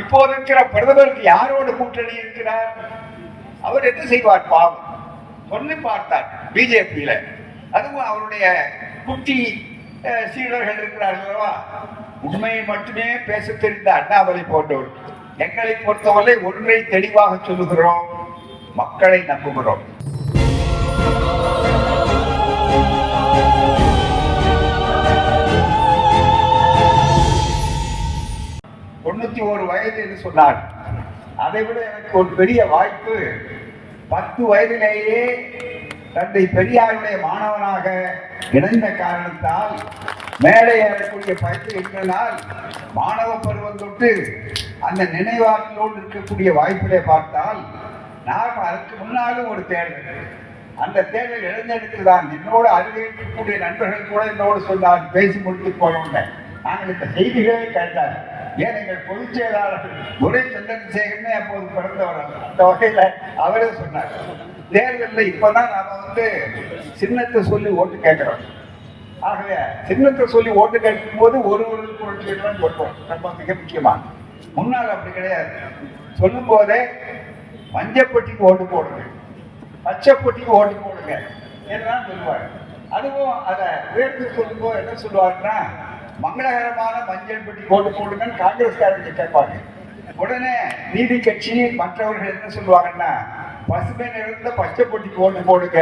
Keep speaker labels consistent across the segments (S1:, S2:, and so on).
S1: இப்போது இருக்கிற பிரதமருக்கு யாரோடு கூட்டணி இருக்கிறார்? அவர் என்ன செய்வார்? பாவம் சொல்லி பார்த்தார் பிஜேபியில. அதுவும் அவருடைய குட்டி சீடர்கள் இருக்கிறார்களா, உண்மையை மட்டுமே பேச தெரிந்த அண்ணாமலை போன்றவர். எங்களை பொறுத்தவரை ஒன்றை தெளிவாக சொல்லுகிறோம், மக்களை நம்புகிறோம். ஒரு வயது என்று சொன்னார். அதை விட எனக்கு ஒரு பெரிய வாய்ப்பு, 10 வயதிலேயே தந்தை பெரியாருடைய மாணவனாக இணைந்த காரணத்தால் மேடை ஏறக்கூடிய பயிற்சி இருந்தனால் மாணவ பருவம் தொட்டு அந்த நினைவாற்றலோடு இருக்கக்கூடிய வாய்ப்பிலே பார்த்தால், நாம் அதற்கு முன்னாலும் ஒரு தேர்தல், அந்த தேர்தல் இளைஞருக்கு தான். என்னோடு அருகே இருக்கக்கூடிய நண்பர்கள் கூட என்னோடு சொன்னார், பேசி முடித்து போனோம். நாங்கள் இந்த செய்திகளே கேட்டார். ஏன் எங்கள் பொதுச் செயலாளர் துரை சந்திரசேகரனே அப்போது பிறந்தவர். அந்த வகையில அவரே சொன்னார், தேர்தலில் இப்பதான் நாம சின்னத்தை சொல்லி ஓட்டு கேட்கிறோம். ஆகவே சின்னத்தை சொல்லி ஓட்டு கேட்கும் போது ஒருவருக்கு புரட்சிதான் கொடுப்போம். ரொம்ப மிக முக்கியமா. முன்னால் அப்படி கிடையாது. சொல்லும் போதே மஞ்சப்பட்டிக்கு ஓட்டு போடுங்க, பச்சைப்பட்டிக்கு ஓட்டு போடுங்க என்றுதான் சொல்லுவாங்க. அதுவும் அதை உயர்த்து சொல்லும் போது என்ன சொல்லுவாருன்னா, மங்களகரமான மஞ்சள் பெட்டி ஓட்டு போடுங்கன்னு காங்கிரஸ்காரங்க கேட்பாங்க. உடனே நீதி கட்சி மற்றவர்கள் என்ன சொல்லுவாங்கன்னா, பசுமை நிறைந்த பச்சை பொட்டிக்கு ஓட்டு போடுங்க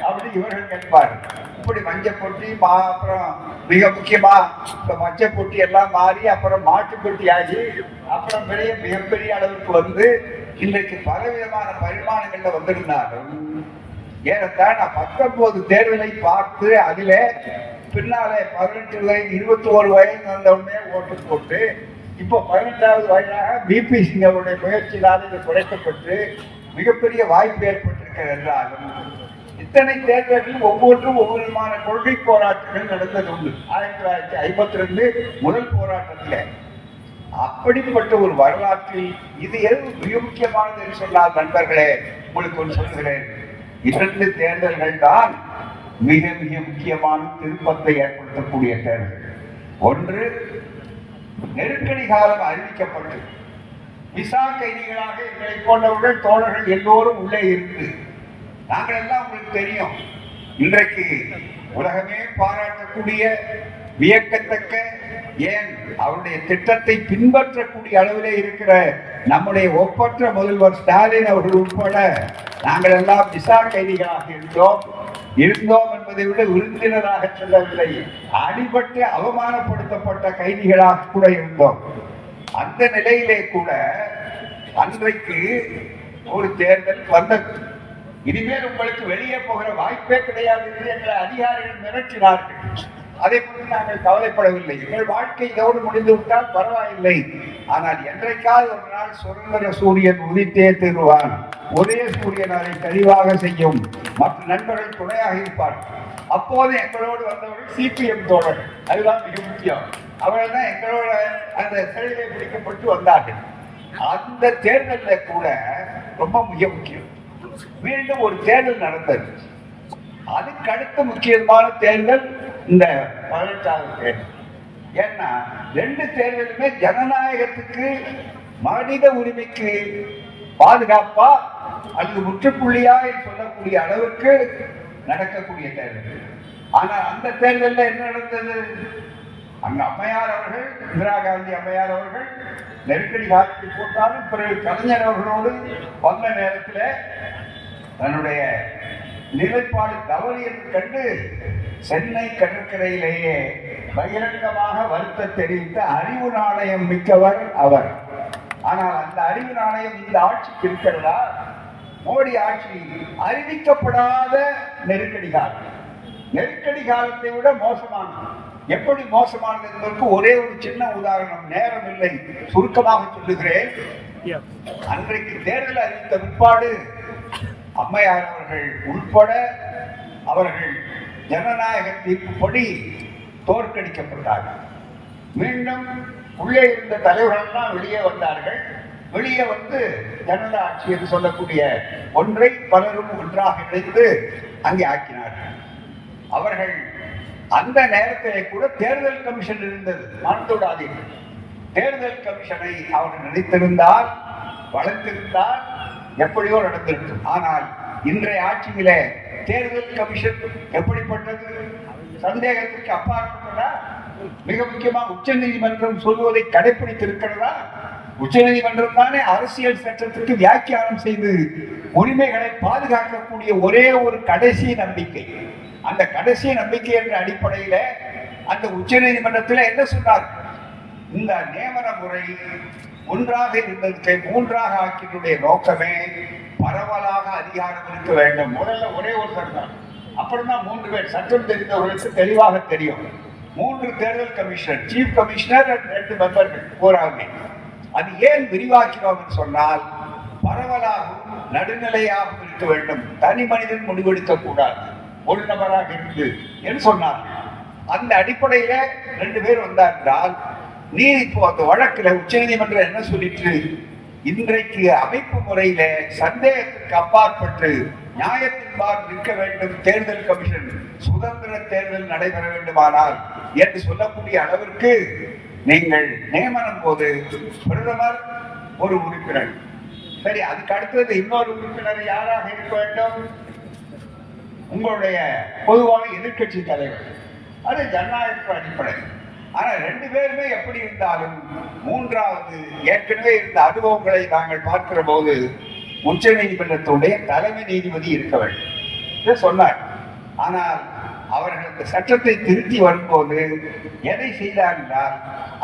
S1: அப்படின்னு இவர்கள் கேட்பாரு. இப்படி மஞ்சள் பொட்டி அப்புறம் மிக முக்கியமா இந்த மஞ்சள் பொட்டி எல்லாம் மாறி அப்புறம் மாட்டு பொட்டி ஆகி அப்புறம் மிகப்பெரிய அளவுக்கு இன்றைக்கு பலவிதமான பரிமாணங்கள்ல வந்திருந்தாலும் ஏறத்தான் நான் 19 தேர்தலை பார்த்து அதில பின்னாலே 18 வயது 21 வயது வந்தவுடனே ஓட்டு போட்டு இப்போ 18வது வயதாக பிபி சிங் அவருடைய முயற்சியினால் இது குறைக்கப்பட்டு மிகப்பெரிய வாய்ப்பு ஏற்பட்டிருக்கிறது. என்றாலும் இத்தனை தேர்தல்கள் ஒவ்வொன்றும் ஒவ்வொரு விதமான கொள்கை போராட்டங்கள் நடந்தது உண்டு. 1952 முதல் போராட்டத்தில் அப்படிப்பட்ட ஒரு வரலாற்றில் இது எது மிக முக்கியமானது என்று சொன்னால், நண்பர்களே உங்களுக்கு ஒன்று சொல்கிறேன், 2 தேர்தல்கள் தான் மிக மிக முக்கியமான திருப்பத்தை ஏற்படுத்தக்கூடிய தேர்தல். ஒன்று, நெருக்கடி காலம் அறிவிக்கப்பட்டு விசா கைதிகளாக எங்களை போன்றவர்கள் தோழர்கள் எல்லோரும் உள்ளே இருந்து நாங்கள் எல்லாம் உங்களுக்கு தெரியும், இன்றைக்கு உலகமே பாராட்டக்கூடிய வியக்கத்தக்க, ஏன் அவருடைய திட்டத்தை பின்பற்றக்கூடிய அளவிலே இருக்கிற நம்முடைய ஒப்பற்ற முதல்வர் ஸ்டாலின் அவர்கள் உட்பட நாங்கள் எல்லாம் விசா கைதிகளாக இருந்தோம் என்பதை விட விருந்தினராக செல்லவில்லை, அடிபட்டு அவமானப்படுத்தப்பட்ட கைதிகளாக கூட இருந்தோம். அந்த நிலையிலே கூட அன்றைக்கு ஒரு தேர்தல் வந்தது. இனிமேல் உங்களுக்கு வெளியே போகிற வாய்ப்பே கிடையாது என்ற அதிகாரிகள் மிரட்டினார்கள். அதை குறித்து நாங்கள் கவலைப்படவில்லை. எங்கள் வாழ்க்கை இதோடு முடிந்து விட்டால் பரவாயில்லை, ஆனால் என்றைக்காவது ஒரு நாள் சுதந்திர சூரியன் உதித்தே தீருவான், ஒரே சூரியன் அதை தெளிவாக செய்யும், மற்ற நண்பர்கள் துணையாக இருப்பார்கள். அப்போது எங்களோடு வந்தவர்கள் சிபிஎம் தோழர்கள், அதுதான் மிக முக்கியம். அவர்கள் தான் எங்களோட அந்த சிறையிலே பிடிக்கப்பட்டு வந்தார்கள். அந்த தேர்தலில் கூட ரொம்ப மிக முக்கியம், மீண்டும் ஒரு தேர்தல் நடந்தது. அதுக்கு அடுத்த முக்கியமான தேர்தல் இந்த 18வது தேர்தல். ஏன்னா 2 தேர்தலுமே ஜனநாயகத்துக்கு, மனித உரிமைக்கு பாதுகாப்பா அல்லது முற்றுப்புள்ளியா என்று சொல்லக்கூடிய அளவுக்கு நடக்கக்கூடிய தேர்தல். ஆனால் அந்த தேர்தலில் என்ன நடந்தது? அங்க அம்மையார் அவர்கள், இந்திரா காந்தி அம்மையார் அவர்கள் நெருக்கடி காலத்தில் போட்டாலும் பிறகு கலைஞர் அவர்களோடு வந்த நேரத்தில் தன்னுடைய நிலைப்பாடு தவறு என்று கண்டு சென்னை கடற்கரையிலேயே பகிரங்கமாக வருத்தம் தெரிவித்த அறிவு நாணயம் மிக்கவர் அவர். ஆனால் அந்த அறிவு நாணயம் இந்த ஆட்சிக்கு இருக்கிறதா? மோடி ஆட்சி அறிவிக்கப்படாத நெருக்கடி காலம், நெருக்கடி காலத்தை விட மோசமானது. எப்படி மோசமானது என்பதற்கு ஒரே ஒரு சின்ன உதாரணம், நேரம் இல்லை, சுருக்கமாக சொல்லுகிறேன். அன்றைக்கு தேர்தல் அறிவித்த பிற்பாடு அம்மையார் அவர்கள் உட்பட அவர்கள் ஜனநாயக தீர்ப்புப்படி தோற்கடிக்கப்பட்டார்கள். மீண்டும் உள்ளே இருந்த தலைவர்கள் வெளியே வந்தார்கள். வெளியே ஜனதா ஆட்சி என்று சொல்லக்கூடிய ஒன்றை பலரும் ஒன்றாக இணைத்து அங்கே ஆக்கினார்கள். அவர்கள் அந்த நேரத்திலே கூட தேர்தல் கமிஷன் இருந்தது, மறந்துவிடாதீர்கள். தேர்தல் கமிஷனை அவர்கள் நினைத்திருந்தால், வளர்த்திருந்தால் எப்படியோ நடந்திருக்கும். ஆனால் இன்றைய ஆட்சியில தேர்தல் கமிஷன் எப்படிப்பட்டது? சந்தேகத்திற்கு அப்பாற்பட்டதா? மிக முக்கியமாக உச்ச நீதிமன்றம் சொல்வதை கடைபிடித்திருக்கிறதா? உச்ச நீதிமன்றம் தானே அரசியல் சட்டத்திற்கு வியாக்கியானம் செய்து உரிமைகளை பாதுகாக்கக்கூடிய ஒரே ஒரு கடைசி நம்பிக்கை. அந்த கடைசி நம்பிக்கை என்ற அடிப்படையில அந்த உச்ச நீதிமன்றத்தில் என்ன சொன்னார்? இந்த நியமன முறை ஒன்றாக இருந்ததுக்கு மூன்றாக ஆக்கினுடைய நோக்கமே பரவலாக அதிகாரம் இருக்க வேண்டும். முதல்ல ஒரே ஒருத்தர் தான், அப்புறம்தான் 3 பேர். சட்டம் தெரிந்தவர்களுக்கு தெளிவாக தெரியும். 3 தேர்தல் கமிஷனர், சீஃப் கமிஷனர், 2 மெம்பர்கள் போராமே. அது ஏன் விரிவாக்கிறோம் சொன்னால், பரவலாகவும் நடுநிலையாகவும் இருக்க வேண்டும். தனி மனிதன் முடிவெடுக்க கூடாது, ஒரு நபராக இருந்து என்று சொன்னார். அந்த அடிப்படையில 2 பேர் வந்தார் என்றால், நீ இப்போ அந்த வழக்குல உச்ச நீதிமன்றம் என்ன சொல்லிட்டு, இன்றைக்கு அமைப்பு முறையில சந்தேகத்திற்கு அப்பாற்பட்டு நியாயத்தின்பால் நிற்க வேண்டும். தேர்தல் கமிஷன் சுதந்திர தேர்தல் நடைபெற வேண்டுமானால் என்று சொல்லக்கூடிய அளவிற்கு நீங்கள் நியமனம் போது பிரதமர் ஒரு உறுப்பினர், சரி, அதுக்கு அடுத்தது இன்னொரு உறுப்பினர் யாராக இருக்க வேண்டும்? உங்களுடைய பொதுவான எதிர்கட்சி தலைவர். அது ஜனநாயக அடிப்படை. ஆனா 2 பேருமே எப்படி இருந்தாலும் மூன்றாவது ஏற்கனவே இருந்த அனுபவங்களை நாங்கள் பார்க்கிற போது உச்ச நீதிமன்றத்துடைய தலைமை நீதிபதி இருக்க வேண்டும் சொன்னார். ஆனால் அவர்கள் இந்த சட்டத்தை திருத்தி வரும்போது எதை செய்தார் என்றால்,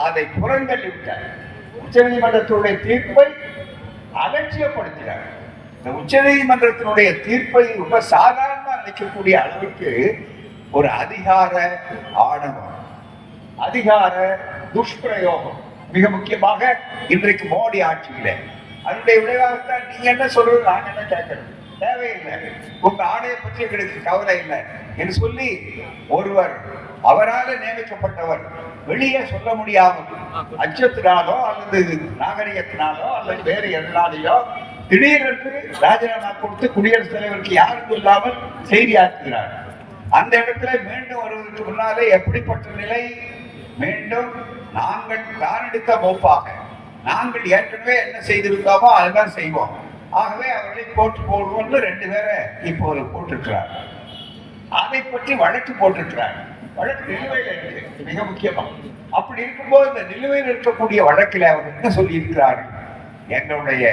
S1: அதை புறந்தள்ளி விட்டார். உச்ச நீதிமன்றத்துடைய தீர்ப்பை அலட்சியப்படுத்தினார். இந்த உச்ச நீதிமன்றத்தினுடைய தீர்ப்பை ரொம்ப சாதாரணமாக நினைக்கக்கூடிய அளவுக்கு ஒரு அதிகார ஆணவம், அதிகார துஷ்பிரயோகம், மிக முக்கியமாக இன்றைக்கு மோடி ஆட்சியில அதனுடைய விளைவாகத்தான் நீங்க என்ன சொல்றது, நாங்க என்ன கேட்கறது, தேவையில்லை, உங்க ஆணையை பற்றி எங்களுக்கு கவலை இல்லை என்று சொல்லி ஒருவர் அவரால் நியமிக்கப்பட்டவர் வெளியே சொல்ல முடியாமல் அச்சத்தினாலோ அல்லது நாகரிகத்தினாலோ அல்லது வேறு எதனாலேயோ திடீரென்று ராஜினாமா கொடுத்து குடியரசுத் தலைவருக்கு யாருக்கும் இல்லாமல் செய்தியாக்குகிறார். அந்த இடத்துல மீண்டும் வருவதற்கு முன்னாலே எப்படிப்பட்ட நிலை? மீண்டும் நாங்கள் தான் எடுத்த போப்பாக நாங்கள் ஏற்கனவே என்ன செய்திருந்தோமோ அதுதான் செய்வோம், ஆகவே அவர்களை போட்டு போடுவோம்னு 2 பேரை இப்போ போட்டிருக்கிறார். அதை பற்றி வழக்கு போட்டிருக்கிறார். வழக்கு நிலுவையில் இருக்கு, மிக முக்கியமா. அப்படி இருக்கும்போது இந்த நிலுவையில் இருக்கக்கூடிய வழக்கில் அவர் என்ன சொல்லி இருக்கிறார்? எங்களுடைய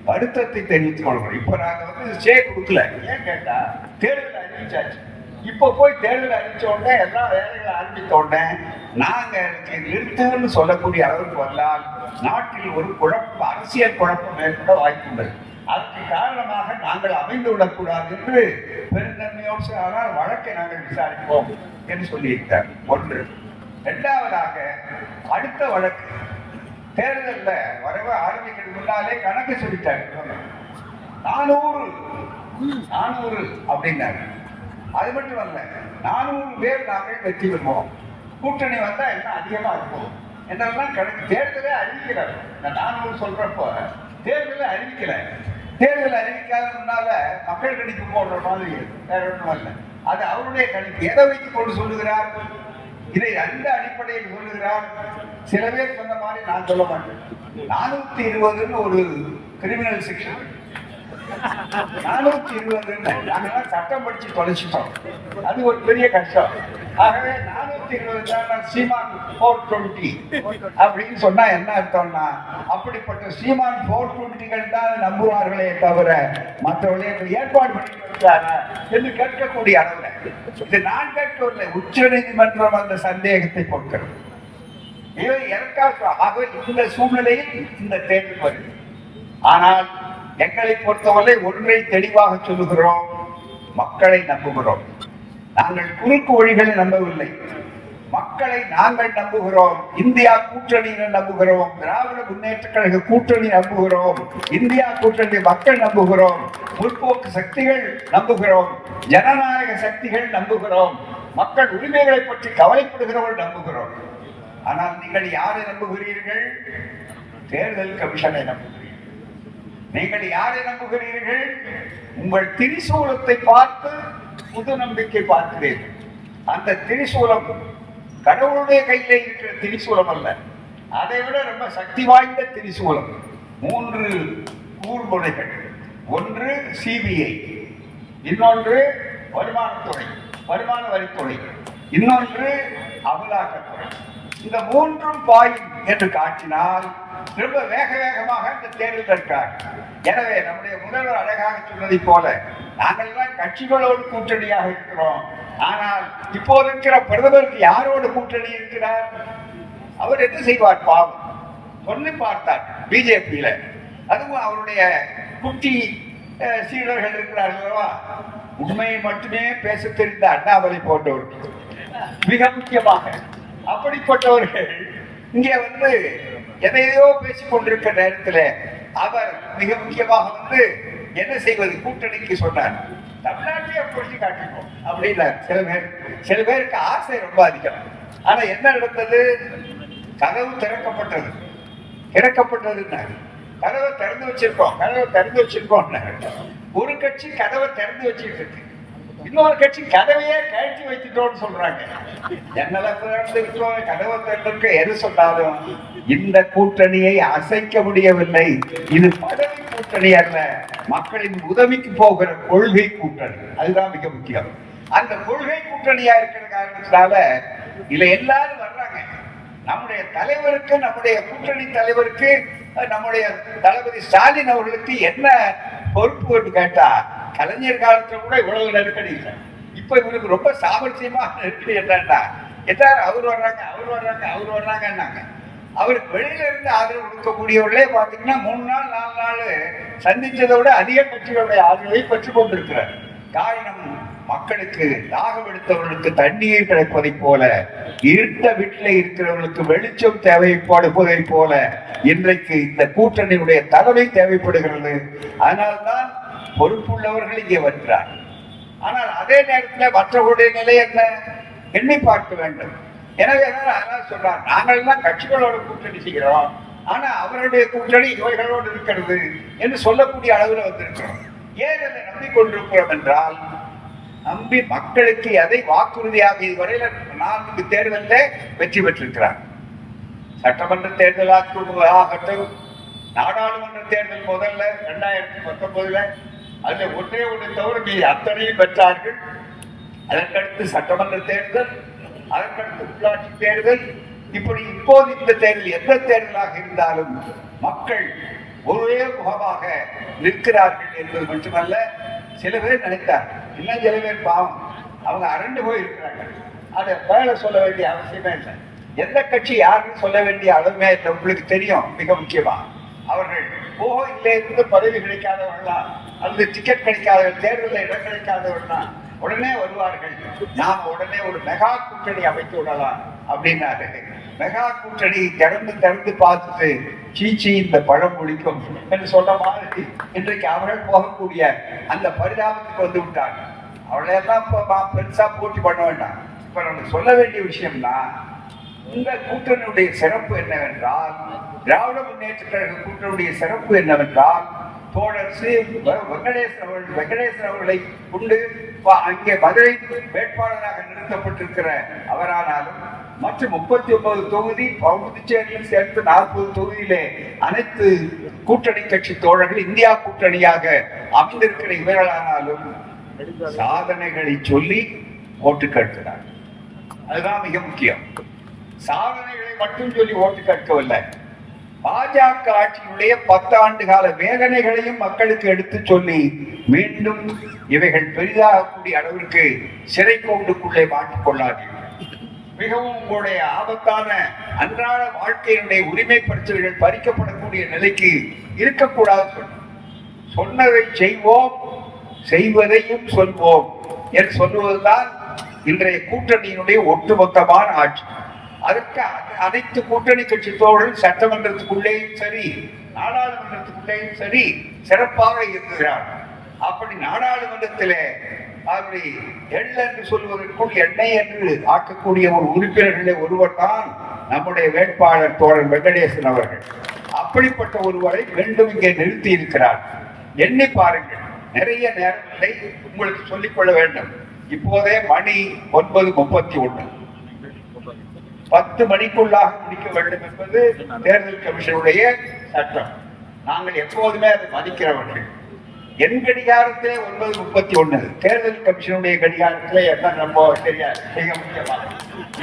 S1: வருத்தத்தை தெரிவித்துக் கொள்கிறோம். இப்ப நாங்க ஸ்டே கொடுக்கல. ஏன் கேட்டா, தேர்தல் அறிவிச்சாச்சு. இப்ப போய் தேர்தல் அறிவிச்ச உடனே எல்லா வேலைகளை ஆரம்பித்த உடனே நாங்க நிறுத்துன்னு சொல்லக்கூடிய அளவுக்கு வந்தால் நாட்டில் ஒரு குழப்பம், அரசியல் குழப்பம் ஏற்பட வாய்ப்புள்ளது. அதற்கு காரணமாக நாங்கள் அமைந்து விடக்கூடாது என்று பெருந்தன்மையோடு சொன்னால் வழக்கை நாங்கள் விசாரிப்போம் என்று சொல்லியிருக்கிறார். 1. 2வதாக அடுத்த வழக்கு தேர்தல்ல வரவ ஆரம்பிக்கிறது முன்னாலே கணக்கு சொல்லிட்டாரு. 400 அப்படின்னாரு. அது மட்டும் அல்ல, 400 பேர் நாங்கள் வெற்றி பெறுவோம், கூட்டணி வந்தா என்ன அதிகமா இருக்கும் என்றெல்லாம் கணக்கு. தேர்தலே அறிவிக்கிறார். இந்த 400 சொல்றப்போ தேர்தலை அறிவிக்கல. தேர்தல் அறிவிக்காத முன்னால மக்கள் கணிப்பு போடுற மாதிரி வேற ஒன்றும் அல்ல. அது அவருடைய கணிப்பு. எதை வைத்துக் கொண்டு சொல்லுகிறார்? இதை அந்த அடிப்படையில் சொல்லுகிறார். சில பேர் சொன்ன மாதிரி நான் சொல்ல மாட்டேன். 420 ஒரு கிரிமினல் செக்ஷன், 420 நாங்கெல்லாம் சட்டம் படிச்சு தொலைச்சிட்டோம். அது ஒரு பெரிய கஷ்டம். ஆகவே 420 தான் சீமான் 420 அப்படின்னு சொன்னா என்ன அர்த்தம்னா, அப்படிப்பட்ட சீமான் 420கள் தான் நம்புவார்களே தவிர மற்றவர்கள் ஏற்பாடு பண்ணி கொடுத்தாரா என்று கேட்கக்கூடிய அளவுல இது நான் கேட்கவில்லை. உச்ச நீதிமன்றம் அந்த சந்தேகத்தை கொடுக்கிறது. இந்த சூழ்நிலையில் இந்த தேர்தல் வருது. ஆனால் எங்களை பொறுத்தவரை ஒன்றை தெளிவாக சொல்லுகிறோம், மக்களை நம்புகிறோம். நாங்கள் குறுக்கு வழிகளை நம்பவில்லை, மக்களை நாங்கள் நம்புகிறோம். இந்தியா கூட்டணியை நம்புகிறோம், திராவிட முன்னேற்ற கழக கூட்டணி நம்புகிறோம், இந்தியா கூட்டணி மக்கள் நம்புகிறோம், முற்போக்கு சக்திகள் நம்புகிறோம், ஜனநாயக சக்திகள் நம்புகிறோம், மக்கள் உரிமைகளை பற்றி கவலைப்படுகிறவர்கள் நம்புகிறோம். ஆனால் நீங்கள் யாரை நம்புகிறீர்கள்? தேர்தல் கமிஷனை நம்புகிறீர்கள். நீங்கள் யாரை நம்புகிறீர்கள்? உங்கள் திரிசூலத்தை பார்த்து புது நம்பிக்கை பார்க்கிறீர்கள். அந்த திரிசூலம் கடவுளுடைய கையிலே இருக்கிற திரிசூலம் அல்ல, அதை விட ரொம்ப சக்தி வாய்ந்த திரிசூலம். 3 கூர்முனைகள். ஒன்று சிபிஐ, இன்னொன்று வருமானத்துறை, வருமான வரித்துறை, இன்னொன்று அமலாக்கத்துறை. இந்த 3ம் பாயும் என்று காட்டினால் ரொம்ப வேகமாக இந்த தேர்தல் இருக்கிறார். எனவே நம்முடைய முதல்வர் அழகாக சொன்னதை போல நாங்கள் எல்லாம் கட்சிகளோடு கூட்டணியாக இருக்கிறோம். ஆனால் இப்போது இருக்கிற பிரதமருக்கு யாரோடு கூட்டணி இருக்கிறார்? அவர் என்ன செய்வார்? பாவம் சொல்லி பார்த்தார் பிஜேபியில. அதுவும் அவருடைய குட்டி சீடர்கள் இருக்கிறார்களா, உண்மையை மட்டுமே பேச தெரிந்த அண்ணாமலை போன்றவர்கள் மிக முக்கியமாக. அப்படிப்பட்டவர்கள் இங்கே வந்து எதையோ பேசிக் கொண்டிருக்கிற நேரத்தில் அவர் மிக முக்கியமாக என்ன செய்வது, கூட்டணிக்கு சொன்னார். தமிழ்நாட்டையே பொறுத்து காட்டிப்போம் அப்படின்னார். சில பேருக்கு ஆசை ரொம்ப அதிகம். ஆனா என்ன நடந்தது? கதவு திறக்கப்பட்டது. கதவை திறந்து வச்சிருக்கோம். ஒரு கட்சி கதவை திறந்து வச்சுட்டு இருக்கு, இன்னொரு கட்சி கதவையே கழட்டி வைத்துட்டோம்னு சொல்றாங்க. கதவை திறந்திருக்க எது சொன்னாலும் இந்த கூட்டணியை அசைக்க முடியவில்லை. இது பதவி கூட்டணி அல்ல, மக்களின் உதவிக்கு போகிற கொள்கை கூட்டணி. அதுதான் மிக முக்கியம். அந்த கொள்கை கூட்டணியா இருக்கிற காரணத்தினால இதுல எல்லாரும் வர்றாங்க. நம்முடைய தலைவருக்கு, நம்முடைய கூட்டணி தலைவருக்கு, நம்முடைய தளபதி ஸ்டாலின் அவர்களுக்கு என்ன பொறுப்பு கேட்டா, கலைஞர் காலத்துல கூட இவ்வளவு நெருக்கடி இல்லை. இப்ப இவருக்கு ரொம்ப சாமர்த்தியமா நெருக்கடி என்னன்னா, அவர் வர்றாங்கன்னாங்க. அவருக்கு வெளியில இருந்து ஆதரவு கொடுக்கக்கூடியவர்களே பாத்தீங்கன்னா 3 நாள் 4 நாள் சந்திச்சதை விட அதிக கட்சிகளுடைய ஆதரவை பெற்றுக் கொண்டிருக்கிறார். காரணம், மக்களுக்கு தாகம் எடுத்தவர்களுக்கு தண்ணீர் கிடைப்பதை போல, இருட்ட வீட்டில் இருக்கிறவர்களுக்கு வெளிச்சம் தேவைப்படுவதை போல இன்றைக்கு இந்த கூட்டணியுடைய தலைமை தேவைப்படுகிறது. அதனால்தான் பொறுப்புள்ளவர்கள் இங்கே வருகிறார். ஆனால் அதே நேரத்தில் மற்றவர்களுடைய நிலை என்ன எண்ணி பார்க்க வேண்டும். எனவே அதனால் சொல்றார், நாங்கள் எல்லாம் கட்சிகளோடு கூட்டணி செய்கிறோம், ஆனா அவருடைய கூட்டணி இவைகளோடு இருக்கிறது என்று சொல்லக்கூடிய அளவில் வந்திருக்கிறோம். ஏன் அதை நம்பிக்கொண்டிருக்கிறோம் என்றால், நம்பி மக்களுக்கு அதை வாக்குறுதியாக இதுவரையில 4 தேர்தலில் வெற்றி பெற்றிருக்கிறார். சட்டமன்ற தேர்தல் ஆகட்டும், நாடாளுமன்ற தேர்தல் முதல்ல 2019 அதுல ஒன்றே தவிர மீது அத்தனையும் பெற்றார்கள். அதற்கடுத்து சட்டமன்ற தேர்தல், அதற்கடுத்து உள்ளாட்சி தேர்தல், இப்படி இப்போது இந்த தேர்தல் எந்த தேர்தலாக இருந்தாலும் மக்கள் ஒரே முகமாக நிற்கிறார்கள் என்பது மட்டுமல்ல, சில பேர் நினைத்தார், இன்னும் சில பேர் பாவம் அவங்க அரண்டு போய் இருக்கிறாங்க. அதை மேல சொல்ல வேண்டிய அவசியமே இல்லை. எந்த கட்சி யாருன்னு சொல்ல வேண்டிய அளவுமே இல்லை. உங்களுக்கு தெரியும், மிக முக்கியமா அவர்கள் இல்லை இருந்து பதவி கிடைக்காதவர்களா அல்லது டிக்கெட் கிடைக்காதவர்கள், தேர்தலில் இடம் கிடைக்காதவர்களா உடனே வருவார்கள். நாம உடனே ஒரு மெகா கூட்டணி அமைத்து விடலாம் அப்படின்னாரு. மெகா கூட்டணி திறந்து பார்த்துட்டு சீச்சி இந்த பழம் முடிக்கும் என்று சொன்ன மாதிரி இன்றைக்கு அவர்கள் போகக்கூடிய அந்த பரிதாபத்துக்கு வந்து விட்டாங்க. அவளையெல்லாம் பெருசா போட்டி பண்ண வேண்டாம். இப்ப நம்ம சொல்ல வேண்டிய விஷயம்னா, இந்த கூட்டணியுடைய சிறப்பு என்னவென்றால், திராவிட முன்னேற்ற கழக கூட்டணியுடைய சிறப்பு என்னவென்றால், தோழர் வெங்கடேசன் அவர்களை கொண்டு அங்கே மதுரை வேட்பாளராக நிறுத்தப்பட்டிருக்கிற அவரானாலும், மற்ற 39 தொகுதி புதுச்சேரியில் சேர்த்து 40 தொகுதியிலே அனைத்து கூட்டணி கட்சி தோழர்கள் இந்தியா கூட்டணியாக அமைந்திருக்கிற இவர்களானாலும் சாதனைகளை சொல்லி ஓட்டு கேட்கிறார். அதுதான் மிக முக்கியம். சாதனைகளை மட்டும் சொல்லி ஓட்டு கேட்கவில்லை, பாஜக ஆட்சியினுடைய 10 ஆண்டு கால வேதனைகளையும் மக்களுக்கு எடுத்து சொல்லி மீண்டும் இவைகள் பெரிதாகக்கூடிய அளவிற்கு சிறை கூண்டுக்குள்ளே மாட்டிக் கொள்ளாதீர்கள். மிகவும் உங்களுடைய ஆபத்தான அன்றாட வாழ்க்கையினுடைய உரிமை பிரச்சனைகள் பறிக்கப்படக்கூடிய நிலைக்கு இருக்கக்கூடாது. சொன்னதை செய்வோம், செய்வதையும் சொல்வோம் என்று சொல்லுவதுதான் இன்றைய கூட்டணியினுடைய ஒட்டுமொத்தமான ஆட்சி. அதற்கு அனைத்து கூட்டணி கட்சி தோழர்கள் சட்டமன்றத்துக்குள்ளேயும் சரி, நாடாளுமன்றத்துக்குள்ளேயும் சரி சிறப்பாக இருக்கிறார். அப்படி நாடாளுமன்றத்திலே அப்படி எள் என்று சொல்வதற்குள் எண்ணெய் என்று ஆக்கக்கூடிய ஒரு உறுப்பினர்களே ஒருவர் தான் நம்முடைய வேட்பாளர் தோழர் வெங்கடேசன் அவர்கள். அப்படிப்பட்ட ஒருவரை மீண்டும் இங்கே நிறுத்தி இருக்கிறார். எண்ணி பாருங்கள், நிறைய நேரங்களை உங்களுக்கு சொல்லிக்கொள்ள வேண்டும். இப்போதே மணி 9:31. 10 மணிக்குள்ளாக முடிக்க வேண்டும் என்பது தேர்தல் கமிஷனுடைய சட்டம். நாங்கள் எப்போதுமே அதை மதிக்கிறவர்கள். என் கடிகாரத்திலே 9:31, தேர்தல் கமிஷனுடைய கடிகாரத்திலே என்ன நம்ம தெரியாது. மிக முக்கியமாக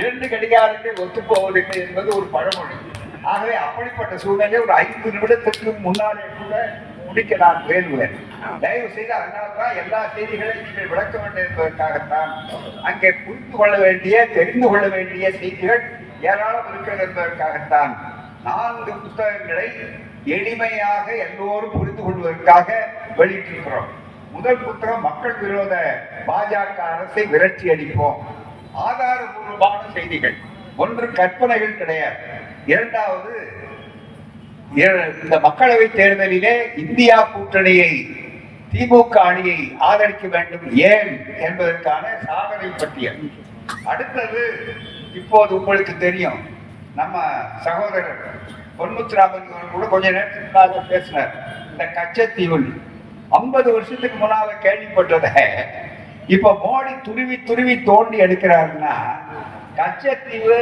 S1: 2 கடிகாரங்கள் ஒத்துப்போவதில்லை என்பது ஒரு பழமொழி. ஆகவே அப்படிப்பட்ட சூழ்நிலை ஒரு 5 நிமிடத்திற்கு முன்னாலே கூட முடிக்க நான் வேண்டுவேன். தயவு செய்து அதனால்தான் எல்லா செய்திகளையும் நீங்கள் விளக்க வேண்டும் என்பதற்காகத்தான் அங்கே புரிந்து கொள்ள வேண்டிய, தெரிந்து கொள்ள வேண்டிய செய்திகள் ஏராளம் இருக்கிறது என்பதற்காகத்தான் 4 புத்தகங்களை எளிமையாக எல்லோரும் புரிந்து கொள்வதற்காக வெளியிட்டிருக்கிறோம். முதல் புத்தகம் மக்கள் விரோத பாஜக அரசை விரட்சி அடிப்போம். ஆதாரபூர்வமான செய்திகள். ஒன்று கற்பனைகள் கிடையாது. இரண்டாவது, இந்த மக்களவை தேர்தலிலே இந்தியா கூட்டணியை, திமுக அணியை ஆதரிக்க வேண்டும் ஏன் என்பதற்கான சாதனை பட்டியல். அடுத்தது, இப்போது உங்களுக்கு தெரியும், நம்ம சகோதரர் பொன்முத்துராமன் கூட கொஞ்ச நேரத்துக்கு பேசினார். இந்த கச்சத்தீவு 50 வருஷத்துக்கு முன்னால கேள்விப்பட்டத இப்ப மோடி துருவி துருவி தோண்டி எடுக்கிறாருன்னா, கச்சத்தீவு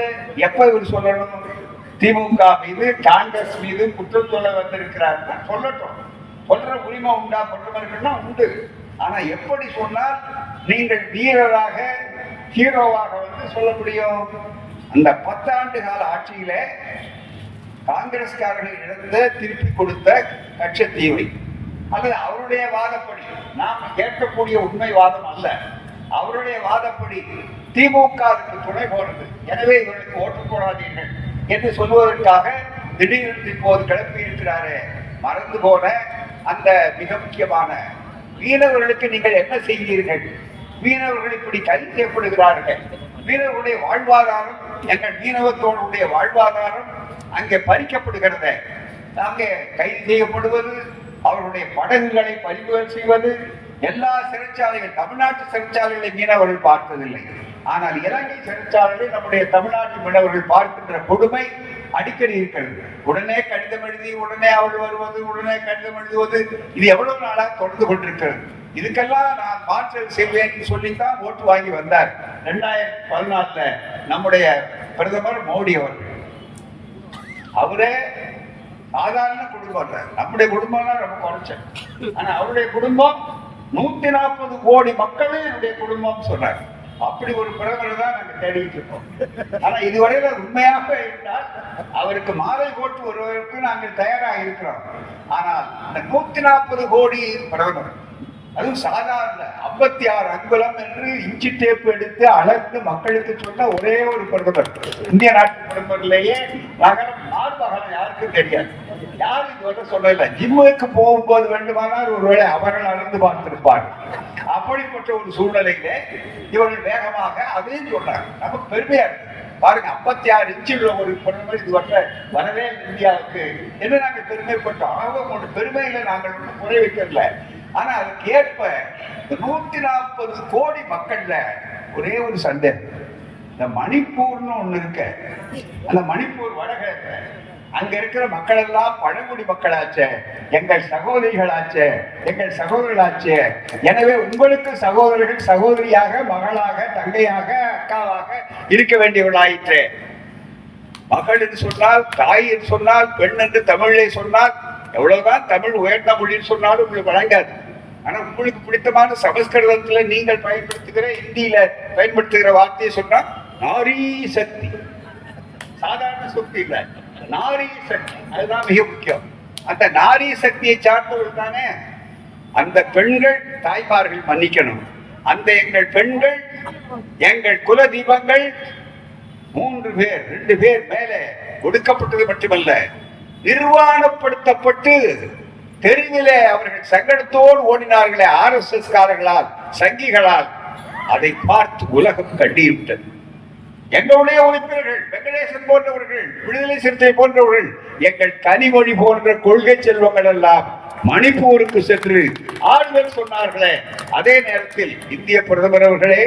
S1: எப்ப இவர் சொல்லணும்? திமுக மீது, காங்கிரஸ் மீது குற்றம் சொல்ல வந்திருக்கிறாருன்னா சொல்லட்டும். சொல்ற உரிமை உண்டா? சொல்றவர்கள்னா உண்டு. ஆனா எப்படி சொன்னால் நீங்கள் வீரராக, ஹீரோவாக வந்து சொல்ல முடியும்? அந்த 10 ஆண்டு கால ஆட்சியில காங்கிரஸ்காரர்கள் இழந்த திருப்பி கொடுத்த கச்சத்தீவை, அது அவருடைய வாதப்படி, நாம் கேட்கக்கூடிய உண்மை வாதம் அல்ல, அவருடைய வாதப்படி திமுக துணை போனது, எனவே இவர்களுக்கு ஓட்டு போடாதீர்கள் என்று சொல்வதற்காக திடீரென்று இப்போது கிளப்பி இருக்கிறாரு. மறந்து போன அந்த மிக முக்கியமான மீனவர்களுக்கு நீங்கள் என்ன செய்கிறீர்கள்? மீனவர்கள் இப்படி கைது செய்யப்படுகிறார்கள். மீனவர்களுடைய வாழ்வாதாரம், எங்கள் மீனவத்தோருடைய வாழ்வாதாரம் அங்கே பறிக்கப்படுகிறது. அங்கே கைது செய்யப்படுவது, அவர்களுடைய படகுகளை பறிமுதல் செய்வது, எல்லா சிறைச்சாலைகள், தமிழ்நாட்டு சிறைச்சாலைகளை மீனவர்கள் பார்த்ததில்லை. ஆனால் இலங்கை சிறைச்சாலைகளை நம்முடைய தமிழ்நாட்டு மீனவர்கள் பார்க்கின்ற கொடுமை அடிக்கடி இருக்கிறது. உடனே கடிதம் எழுதி, உடனே அவள் வருவது, உடனே கடிதம் எழுதுவது, இது எவ்வளவு நாளாக தொடர்ந்து கொண்டிருக்கிறது. இதுக்கெல்லாம் நான் மாற்றல் செய்வேன் சொல்லித்தான் ஓட்டு வாங்கி வந்தார் 2014 நம்முடைய பிரதமர் மோடி அவர்கள். அவரே சாதாரண குடும்பம், நம்முடைய குடும்பம்னா ரொம்ப குறைச்சல். ஆனா அவருடைய குடும்பம் 140 கோடி மக்களே என்னுடைய குடும்பம் சொன்னார். அப்படி ஒரு பிரதமர் தான் நாங்கள் தேடிட்டு இருக்கோம். ஆனா இதுவரையில உண்மையாக இருந்தால் அவருக்கு மாலை போட்டு வருவதற்கு நாங்கள் தயாராக இருக்கிறோம். ஆனால் இந்த 140 கோடி பிரதமர், அதுவும் சாதாரண 56 அங்குலம் என்று இன்ச்சி டேப் எடுத்து அளந்து மக்களுக்கு சொன்ன ஒரே ஒரு பிரதமர். இந்திய நாட்டு பிரதமர்லேயே நகரம் மார்பகலம் யாருக்கும் தெரியாது. யாரும் இதுவரை சொல்லல. ஜிம்முக்கு போகும்போது வேண்டுமானால் ஒருவேளை அவர்கள் அளந்து பார்த்திருப்பார். அப்படிப்பட்ட ஒரு சூழ்நிலையில இவர்கள் வேகமாக அதையும் சொன்னாங்க. நமக்கு பெருமையா இருக்கு. பாருங்க, 56 இன்ச்சில் ஒரு பிரதமர் இதுவரை வரவே இந்தியாவுக்கு என்று நாங்கள் பெருமைப்பட்டோம். ஆக பெருமையில நாங்கள் ஒன்றும் குறை வைக்கல. ஆனா அதுக்கு ஏற்ப 140 கோடி மக்கள்ல ஒரே ஒரு சந்தேகம். இந்த மணிப்பூர்னு ஒண்ணு இருக்க, அந்த மணிப்பூர் வடகிழக்கு, அங்க இருக்கிற மக்கள் எல்லாம் பழங்குடி மக்களாச்சே, எங்கள் சகோதரிகளாச்சே, எங்கள் சகோதரர்களாச்சே. எனவே உங்களுக்கு சகோதரர்கள் சகோதரியாக, மகளாக, தங்கையாக, அக்காவாக இருக்க வேண்டியவர்களாயிற்று. மகள் என்று சொன்னால், தாய் என்று சொன்னால், பெண் என்று தமிழை சொன்னால், எவ்வளவுதான் தமிழ் உயர்ந்த மொழின்னு சொன்னாலும் உங்களுக்கு வழங்காது. ஆனா உங்களுக்கு பிடித்தமான சமஸ்கிருதத்துல நீங்கள் பயன்படுத்துகிற, இந்தியில பயன்படுத்துகிற வார்த்தையை சொன்னா நாரி சக்தி. சாதாரண சக்தி இல்ல, நாரி சக்தி. அதுதான் மிக முக்கியம். அந்த நாரி சக்தியை சார்ந்தவர்கள் தானே அந்த பெண்கள், தாய்மார்கள் மன்னிக்கணும். அந்த எங்கள் பெண்கள், எங்கள் குல தீபங்கள் 3 பேர், 2 பேர் மேலே ஒடுக்கப்பட்டது மட்டுமல்ல, நிர்வாணப்படுத்தப்பட்டு தெருவிலே அவர்கள் சங்கடத்தோடு ஓடினார்களே RSS காரர்களால், சங்கிகளால். அதை பார்த்து உலகம் கண்டிவிட்டது. எங்களுடைய உறுப்பினர்கள், வெங்கடேசன் போன்றவர்கள், விடுதலை சிறுத்தை போன்றவர்கள், எங்கள் கனிமொழி போன்ற கொள்கை செல்வங்கள் எல்லாம் மணிப்பூருக்கு சென்று ஆறுதல் சொன்னார்களே. அதே நேரத்தில் இந்திய பிரதமர் அவர்களே,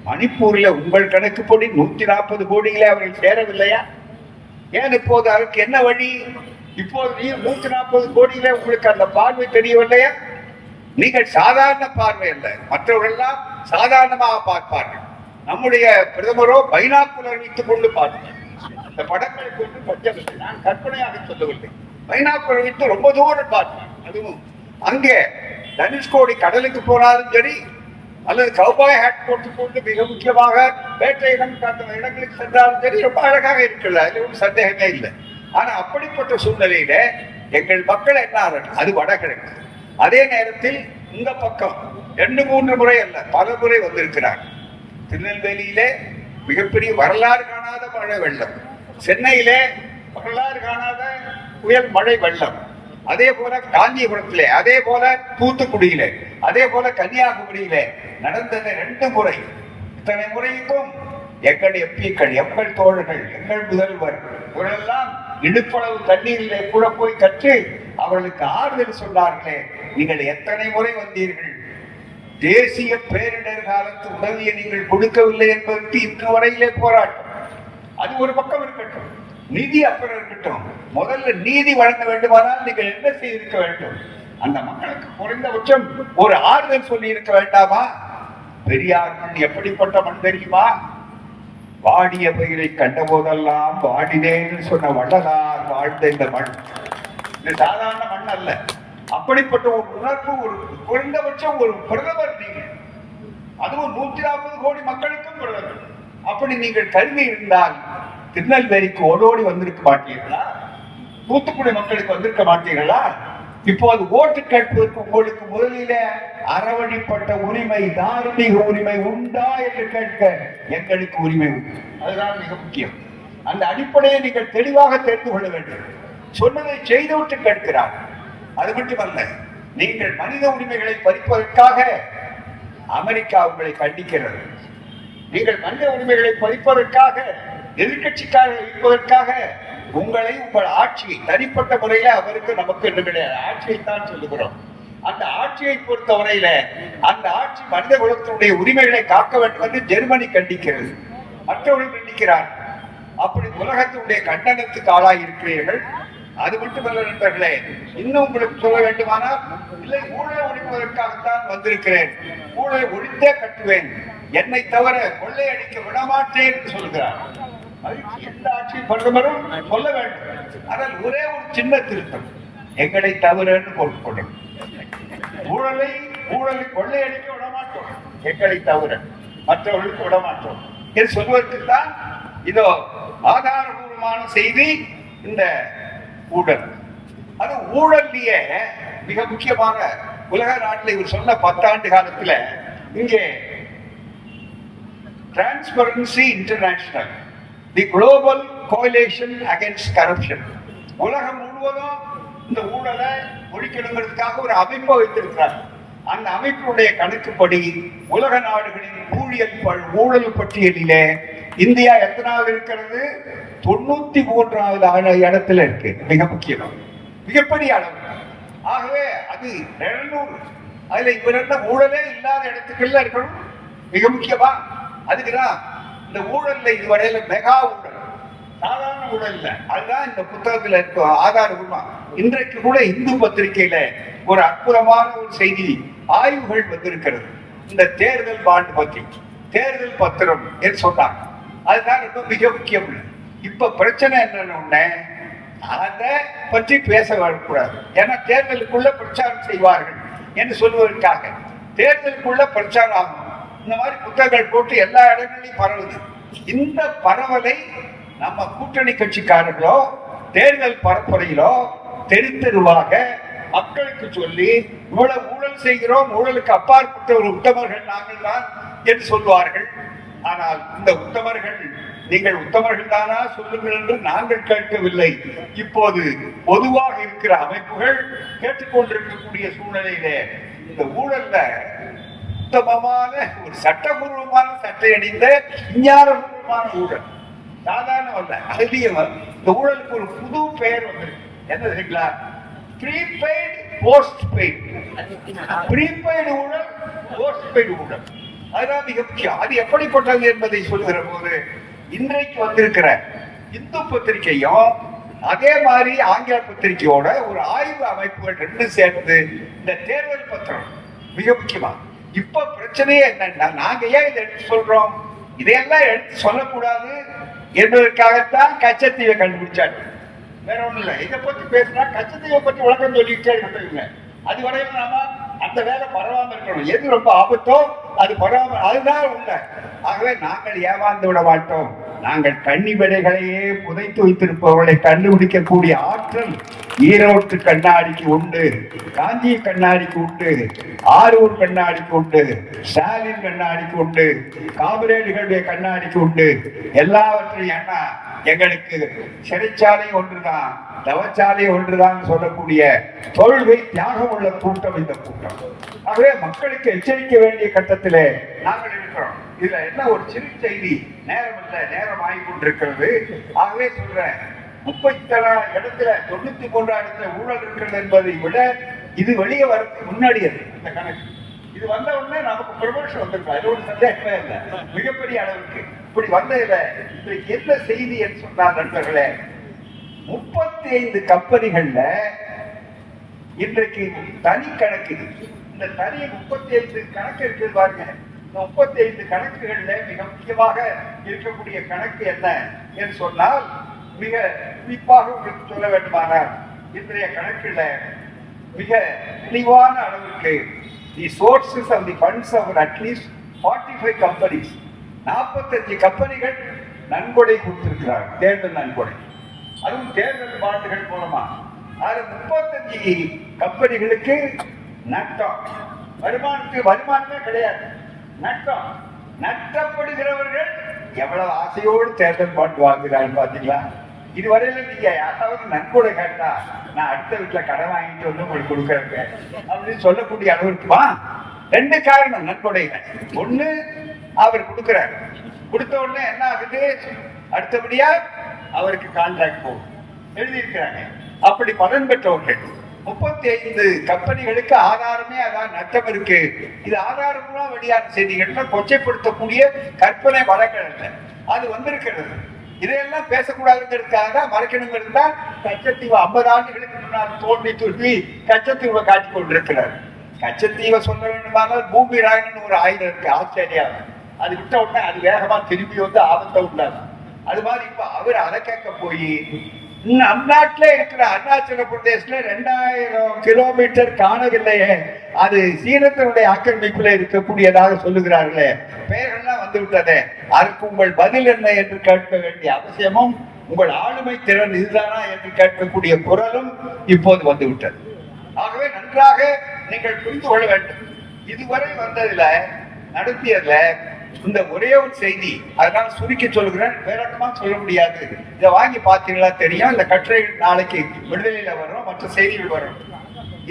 S1: மணிப்பூரில் உங்கள் கணக்குப்படி 140 கோடிகளே அவர்கள் சேரவில்லையா? ஏன் இப்போது அதற்கு என்ன வழி? இப்போது நீ 140 கோடியில உங்களுக்கு அந்த பார்வை தெரியவில்லையா? நீங்கள் சாதாரண பார்வை அல்ல, மற்றவர்கள் எல்லாம் சாதாரணமாக பார்ப்பார்கள். நம்முடைய பிரதமரோ பைனாக்குலர் வைத்துக் கொண்டு பார்த்தார். இந்த படங்களை கொண்டு பச்சவில்லை, நான் கற்பனையாக சொல்லவில்லை. பைனாக்குலர் வைத்து ரொம்ப தூரம் பார்த்தார். அதுவும் அங்கே தனுஷ்கோடி கடலுக்கு போனாலும் சரி, அல்லது கவுபாய் ஹேட் போட்டுக்கொண்டு மிக முக்கியமாக வேட்டை இடம் இடங்களுக்கு சென்றாலும் சரி, ரொம்ப அழகாக இருக்கிறது, அதுல ஒரு சந்தேகமே இல்லை. ஆனா அப்படிப்பட்ட சூழ்நிலையில எங்கள் மக்கள் என்ன, அது வடகிழக்கு. அதே நேரத்தில் இந்த பக்கம் 2-3 முறை அல்ல, பல முறை வந்திருக்கிறார். திருநெல்வேலியிலே மிகப்பெரிய வரலாறு காணாத மழை வெள்ளம், சென்னையிலே வரலாறு காணாத புயல் மழை வெள்ளம், அதே போல காஞ்சிபுரத்திலே, அதே போல தூத்துக்குடியிலே, அதே போல கன்னியாகுமரியிலே நடந்தது 2 முறை. இத்தனை முறைக்கும் எங்கள் எம்பிக்கள், எங்கள் தோழர்கள், எங்கள் முதல்வர் இவரெல்லாம் இடுப்பளவு தண்ணீரிலே கூட போய் கற்று அவர்களுக்கு ஆறுதல் சொன்னார்களே, நீங்கள் எத்தனை முறை வந்தீர்கள், தேசிய பேரிடர் காலத்து உதவியை நீங்கள் கொடுக்கவில்லை என்பதற்கு இன்று வரையிலே போராட்டம். அது ஒரு பக்கம் இருக்கட்டும், நிதி அப்புறம் இருக்கட்டும், முதல்ல நீதி வழங்க வேண்டுமானால் நீங்கள் என்ன செய்திருக்க வேண்டும்? அந்த மக்களுக்கு குறைந்தபட்சம் ஒரு ஆறுதல் சொல்லி இருக்க வேண்டாமா? பெரியார் மண் எப்படிப்பட்ட மண் தெரியுமா? வாடிய பயிரை கண்ட போதெல்லாம் வாடினேன்னு சொன்ன வள்ளலார் வாழ்ந்த இந்த மண் இது சாதாரண மண் அல்ல. அப்படிப்பட்ட ஒரு உணர்வு, ஒரு குறைந்தபட்சம் ஒரு பிரதமர் நீங்கள், அதுவும் 140 கோடி மக்களுக்கும் பிரதமர், அப்படி நீங்கள் கல்வி இருந்தால் திருநெல்வேலிக்கு ஓடோடி வந்திருக்க மாட்டீர்களா? தூத்துக்குடி மக்களுக்கு வந்திருக்க மாட்டீர்களா? இப்போது ஓட்டு கேட்பதற்கு உங்களுக்கு முதலில அறவழிப்பட்ட உரிமை, தார்மீக உரிமை உண்டா என்று கேட்க எங்களுக்கு உரிமை உண்டு. அதுதான் மிக முக்கியம். அந்த அடிப்படையை நீங்கள் தெளிவாக தெரிந்து கொள்ள வேண்டும். சொன்னதை செய்துவிட்டு கேட்கிறார். அது மட்டுமல்ல, நீங்கள் மனித உரிமைகளை பறிப்பதற்காக அமெரிக்கா உங்களை கண்டிக்கிறது. நீங்கள் மனித உரிமைகளை பறிப்பதற்காக, எதிர்கட்சிக்காரர்கள் இருப்பதற்காக உங்களை, உங்கள் ஆட்சியை, தனிப்பட்ட முறையில அவருக்கு நமக்கு என்ன கிடையாது, ஆட்சியைத்தான் சொல்லுகிறோம். அந்த ஆட்சியை பொறுத்த வரையில அந்த ஆட்சி மனித குலத்தினுடைய உரிமைகளை காக்க வேண்டும் என்று ஜெர்மனி கண்டிக்கிறது, மற்றவர்கள் கண்டிக்கிறார். அப்படி உலகத்தினுடைய கண்டனத்துக்கு ஆளாகி இருக்கிறீர்கள். அது மட்டுமல்ல நண்பர்களே, இன்னும் உங்களுக்கு சொல்ல வேண்டுமானால், இல்லை ஊழலை ஒழிப்பதற்காகத்தான் வந்திருக்கிறேன், ஊழலை ஒழித்தே கட்டுவேன், என்னை தவிர கொள்ளையடிக்க விடமாட்டேன் என்று சொல்கிறார். எந்த ஆட்சி பிரதமரும் சொல்ல வேண்டும். ஆனால் ஒரே ஒரு சின்ன திருத்தம், எங்களை தவிர போட்டுக்கொள்ளும். ஊழலை கொள்ளையடிக்க விடமாட்டோம், எங்களை தவிர மற்றவர்களுக்கு விடமாட்டோம் என்று சொல்வதற்குத்தான் இதோ ஆதாரபூர்வமான செய்தி. இந்த ஊழல், அது ஊழல்லையே மிக முக்கியமான உலக நாட்டில் இவர் சொன்ன 10 ஆண்டு காலத்துல இங்கே டிரான்ஸ்பரன்சி இன்டர்நேஷனல், தி குளோபல் கோயலேஷன் அகைன்ஸ்ட் கரப்ஷன், உலகம் முழுவதும் இந்த ஊழலை ஒழிக்கணுங்கிறதுக்காக ஒரு அமைப்பை வைத்திருக்கிறார். அந்த அமைப்பினுடைய கணக்குப்படி உலக நாடுகளின் ஊழல் பட்டியலிலே இந்தியா எத்தனாவது இருக்கிறது? 93வது இடத்துல இருக்கு. மிக முக்கியம், மிகப்பெரிய அளவு. ஆகவே அது 200, அதுல இவர் என்ன ஊழலே இல்லாத இடத்துக்குள்ள இருக்கணும். மிக முக்கியமா அதுக்குதான் இந்த ஊழல்ல இதுவரையில மெகா ஊழல், சாதாரண ஊழல் இல்ல. அதுதான் இந்த புத்தகத்துல இருக்க ஆதாரபூர்வமா. இன்றைக்கு கூட இந்து பத்திரிகையில ஒரு அற்புதமான ஒரு செய்தி, ஆய்வுகள் வந்திருக்கிறது. இந்த தேர்தல் பாண்டு பத்தி, தேர்தல் பத்திரம் என்று சொன்னாங்க. அதுதான் ரொம்ப மிக முக்கியம். இப்ப பிரச்சனை என்னன்னு, அதை பற்றி பேச வரக்கூடாது. ஏன்னா தேர்தலுக்குள்ள பிரச்சாரம் செய்வார்கள் என்று சொல்வதற்காக தேர்தலுக்குள்ள பிரச்சாரம் ஆகும். இந்த மாதிரி புத்தகங்கள் போட்டு எல்லா இடங்களையும் பரவுது. இந்த பரவலை நம்ம கூட்டணி கட்சிக்காரர்களோ தேர்தல் பரப்புரையிலோ தெருவாக மக்களுக்கு சொல்லி, இவ்வளவு ஊழல் செய்கிறோம், ஊழலுக்கு அப்பாற்பட்ட ஒரு உத்தமர்கள் நாங்கள் தான் என்று சொல்வார்கள். ஆனால் இந்த உத்தமர்கள், நீங்கள் உத்தமர்கள் தானா சொல்லுங்கள் என்று நாங்கள் கேட்கவில்லை. இப்போது பொதுவாக இருக்கிற அமைப்புகள் கேட்டுக்கொண்டிருக்கக்கூடிய சூழ்நிலையிலே இந்த ஊழல்ல உத்தமமான ஒரு சட்டபூர்வமான சட்டை அணிந்த விஞ்ஞானபூர்வமான ஊழல், சாதாரண அல்ல. அதுலயும் இந்த ஊழலுக்கு ஒரு புது பெயர் வந்து என்ன தெரியுங்களா? Prepaid post paid. ப்ரீபெய்டு ஊழல், போஸ்ட் பெய்டு ஊழல், அதுதான் மிக முக்கியம். அது எப்படிப்பட்டது என்பதை சொல்கிற போது, இன்றைக்கு வந்திருக்கிற இந்து பத்திரிகையும் அதே மாதிரி ஆங்கில பத்திரிகையோட ஒரு ஆய்வு அமைப்புகள் 2 சேர்ந்து இந்த தேர்தல் பத்திரம் மிக முக்கியமா. இப்ப பிரச்சனையே என்னன்னா, நாங்க ஏன் இதை எடுத்து சொல்றோம்? இதையெல்லாம் எடுத்து சொல்லக்கூடாது என்பதற்காகத்தான் கச்சத்தீவை கண்டுபிடிச்சாங்க. வேற ஒண்ணும் இல்லை. இதை பத்தி பேசினா கச்சத்தீவை பற்றி விளக்கம் சொல்லிட்டே இருக்காங்க. அது வரையும் நாம அந்த வேலை பரவாம இருக்கணும். எது ரொம்ப ஆபத்தோ அது பரவாம, அதுதான் உண்மை. ஆகவே நாங்கள் ஏமாந்து விட மாட்டோம். நாங்கள் கன்னி விடைகளையே புதைத்து வைத்திருப்பவர்களை கண்டுபிடிக்கக்கூடிய ஆற்றல் ஈரோட்டு கண்ணாடிக்கு உண்டு, காஞ்சி கண்ணாடிக்கு உண்டு, ஆரூர் கண்ணாடிக்கு உண்டு, ஸ்டாலின் கண்ணாடிக்கு உண்டு, காமரேடுகளுடைய கண்ணாடிக்கு உண்டு. எல்லாவற்றையும் என்ன எங்களுக்கு சிறைச்சாலை ஒன்றுதான், தவச்சாலை ஒன்றுதான் சொல்லக்கூடிய தொழுகை தியாகம் உள்ள கூட்டம் இந்த கூட்டம். ஆகவே மக்களுக்கு எச்சரிக்க வேண்டிய கட்டத்திலே நாங்கள் இருக்கிறோம். இதுல என்ன ஒரு சிறு செய்தி, நேரம் இல்லை, நேரம் ஆகி கொண்டிருக்கிறது. ஆகவே சொல்றேன், 37 இடத்துல 93 இடத்துல ஊழல் இருக்கிறது என்பதை விட இது வெளியே வரதுக்கு முன்னாடி இந்த கணக்கு இது வந்த உடனே நமக்கு ப்ரொமோஷன் வந்திருக்கும். அது ஒரு சந்தேகமே இல்லை. மிகப்பெரிய அளவுக்கு இப்படி வந்ததுல இன்றைக்கு என்ன செய்தி என்று சொன்னார் நண்பர்களே, 35 கம்பெனிகள்ல இன்றைக்கு தனி கணக்கு, இந்த தனி 35 கணக்கு இருக்குது பாருங்க. இந்த 35 கணக்குகள்ல மிக முக்கியமாக இருக்கக்கூடிய கணக்கு என்ன என்று சொன்னால், மிக குறிப்பாக உங்களுக்கு சொல்ல வேண்டுமானால் இன்றைய கணக்குல மிக தெளிவான அளவுக்கு the sources of the funds of at least 45 companies, 45 கம்பெனிகள் நன்கொடை கொடுத்திருக்கிறார், தேர்தல் நன்கொடை. அதுவும் தேர்தல் பாண்டுகள் மூலமா. அது 35 கம்பெனிகளுக்கு நட்டம், வருமானமே கிடையாது, நட்டம். நட்டப்படுகிறவர்கள் எவ்வளவு ஆசையோடு தேர்தல் பாண்டு வாங்குகிறார்கள் பாத்தீங்களா? இதுவரையில நீங்க யாராவது நன்கொடை கேட்டா, நான் அடுத்த வீட்டுல கடன் வாங்கிட்டு வந்து உங்களுக்கு கொடுக்கறேங்க அப்படின்னு சொல்லக்கூடிய அளவுக்குமா? 2 காரணம் நன்கொடைகள். ஒண்ணு, அவர் கொடுக்கிறார், கொடுத்த உடனே என்ன ஆகுது, அடுத்தபடியா அவருக்கு கான்ட்ராக்ட் போகும், எழுதியிருக்கிறாங்க. அப்படி பலன் பெற்றவர்கள் 35 கம்பெனிகளுக்கு ஆதாரமே அதான் நட்டம் இருக்கு. இது ஆதாரமா வெளியான செய்திகள், கொச்சைப்படுத்தக்கூடிய கற்பனை வழங்கல் அல்ல, அது வந்திருக்கிறது. இதையெல்லாம் பேசக்கூடாதுங்கிறதுக்காக மறைக்கணுங்கிறது தான் கச்சத்தீவு 50 ஆண்டுகளுக்கு முன்னால் தோண்டி துருவி கச்சத்தீவை காட்டிக் கொண்டிருக்கிறார். கச்சத்தீவை சொல்ல வேண்டுமானால் பூமி ராயன் ஒரு ஆயுதம் இருக்கு ஆஸ்திரேலியாவில், அது விட்ட உடனே அது வேகமா திரும்பி வந்து ஆபத்தை உண்டாது. அது மாதிரி இப்ப அவர் அதை கேட்க போய் நம் நாட்டில இருக்கிற அருணாச்சல பிரதேசத்துல 2000 கிலோமீட்டர் காணவில்லையே, அது சீனத்தினுடைய ஆக்கிரமிப்புல இருக்கக்கூடியதாக சொல்லுகிறார்களே, பெயர்கள்லாம் வந்து விட்டதே, அதற்கு உங்கள் பதில் என்ன என்று கேட்க வேண்டிய அவசியமும், உங்கள் ஆளுமை திறன் இதுதானா என்று கேட்கக்கூடிய குரலும் இப்போது வந்து விட்டது. ஆகவே நன்றாக நீங்கள் புரிந்து கொள்ள வேண்டும். இதுவரை வந்ததுல நடத்தியதுல இந்த ஒரே ஒரு செய்தி, அதனால சுருக்கி சொல்கிறேன், விளக்கமா சொல்ல முடியாது. இதை வாங்கி பார்த்தீங்களா தெரியும். இந்த கட்டுரை நாளைக்கு விடுதலையில வரும், மற்ற செய்திகள் வரும்.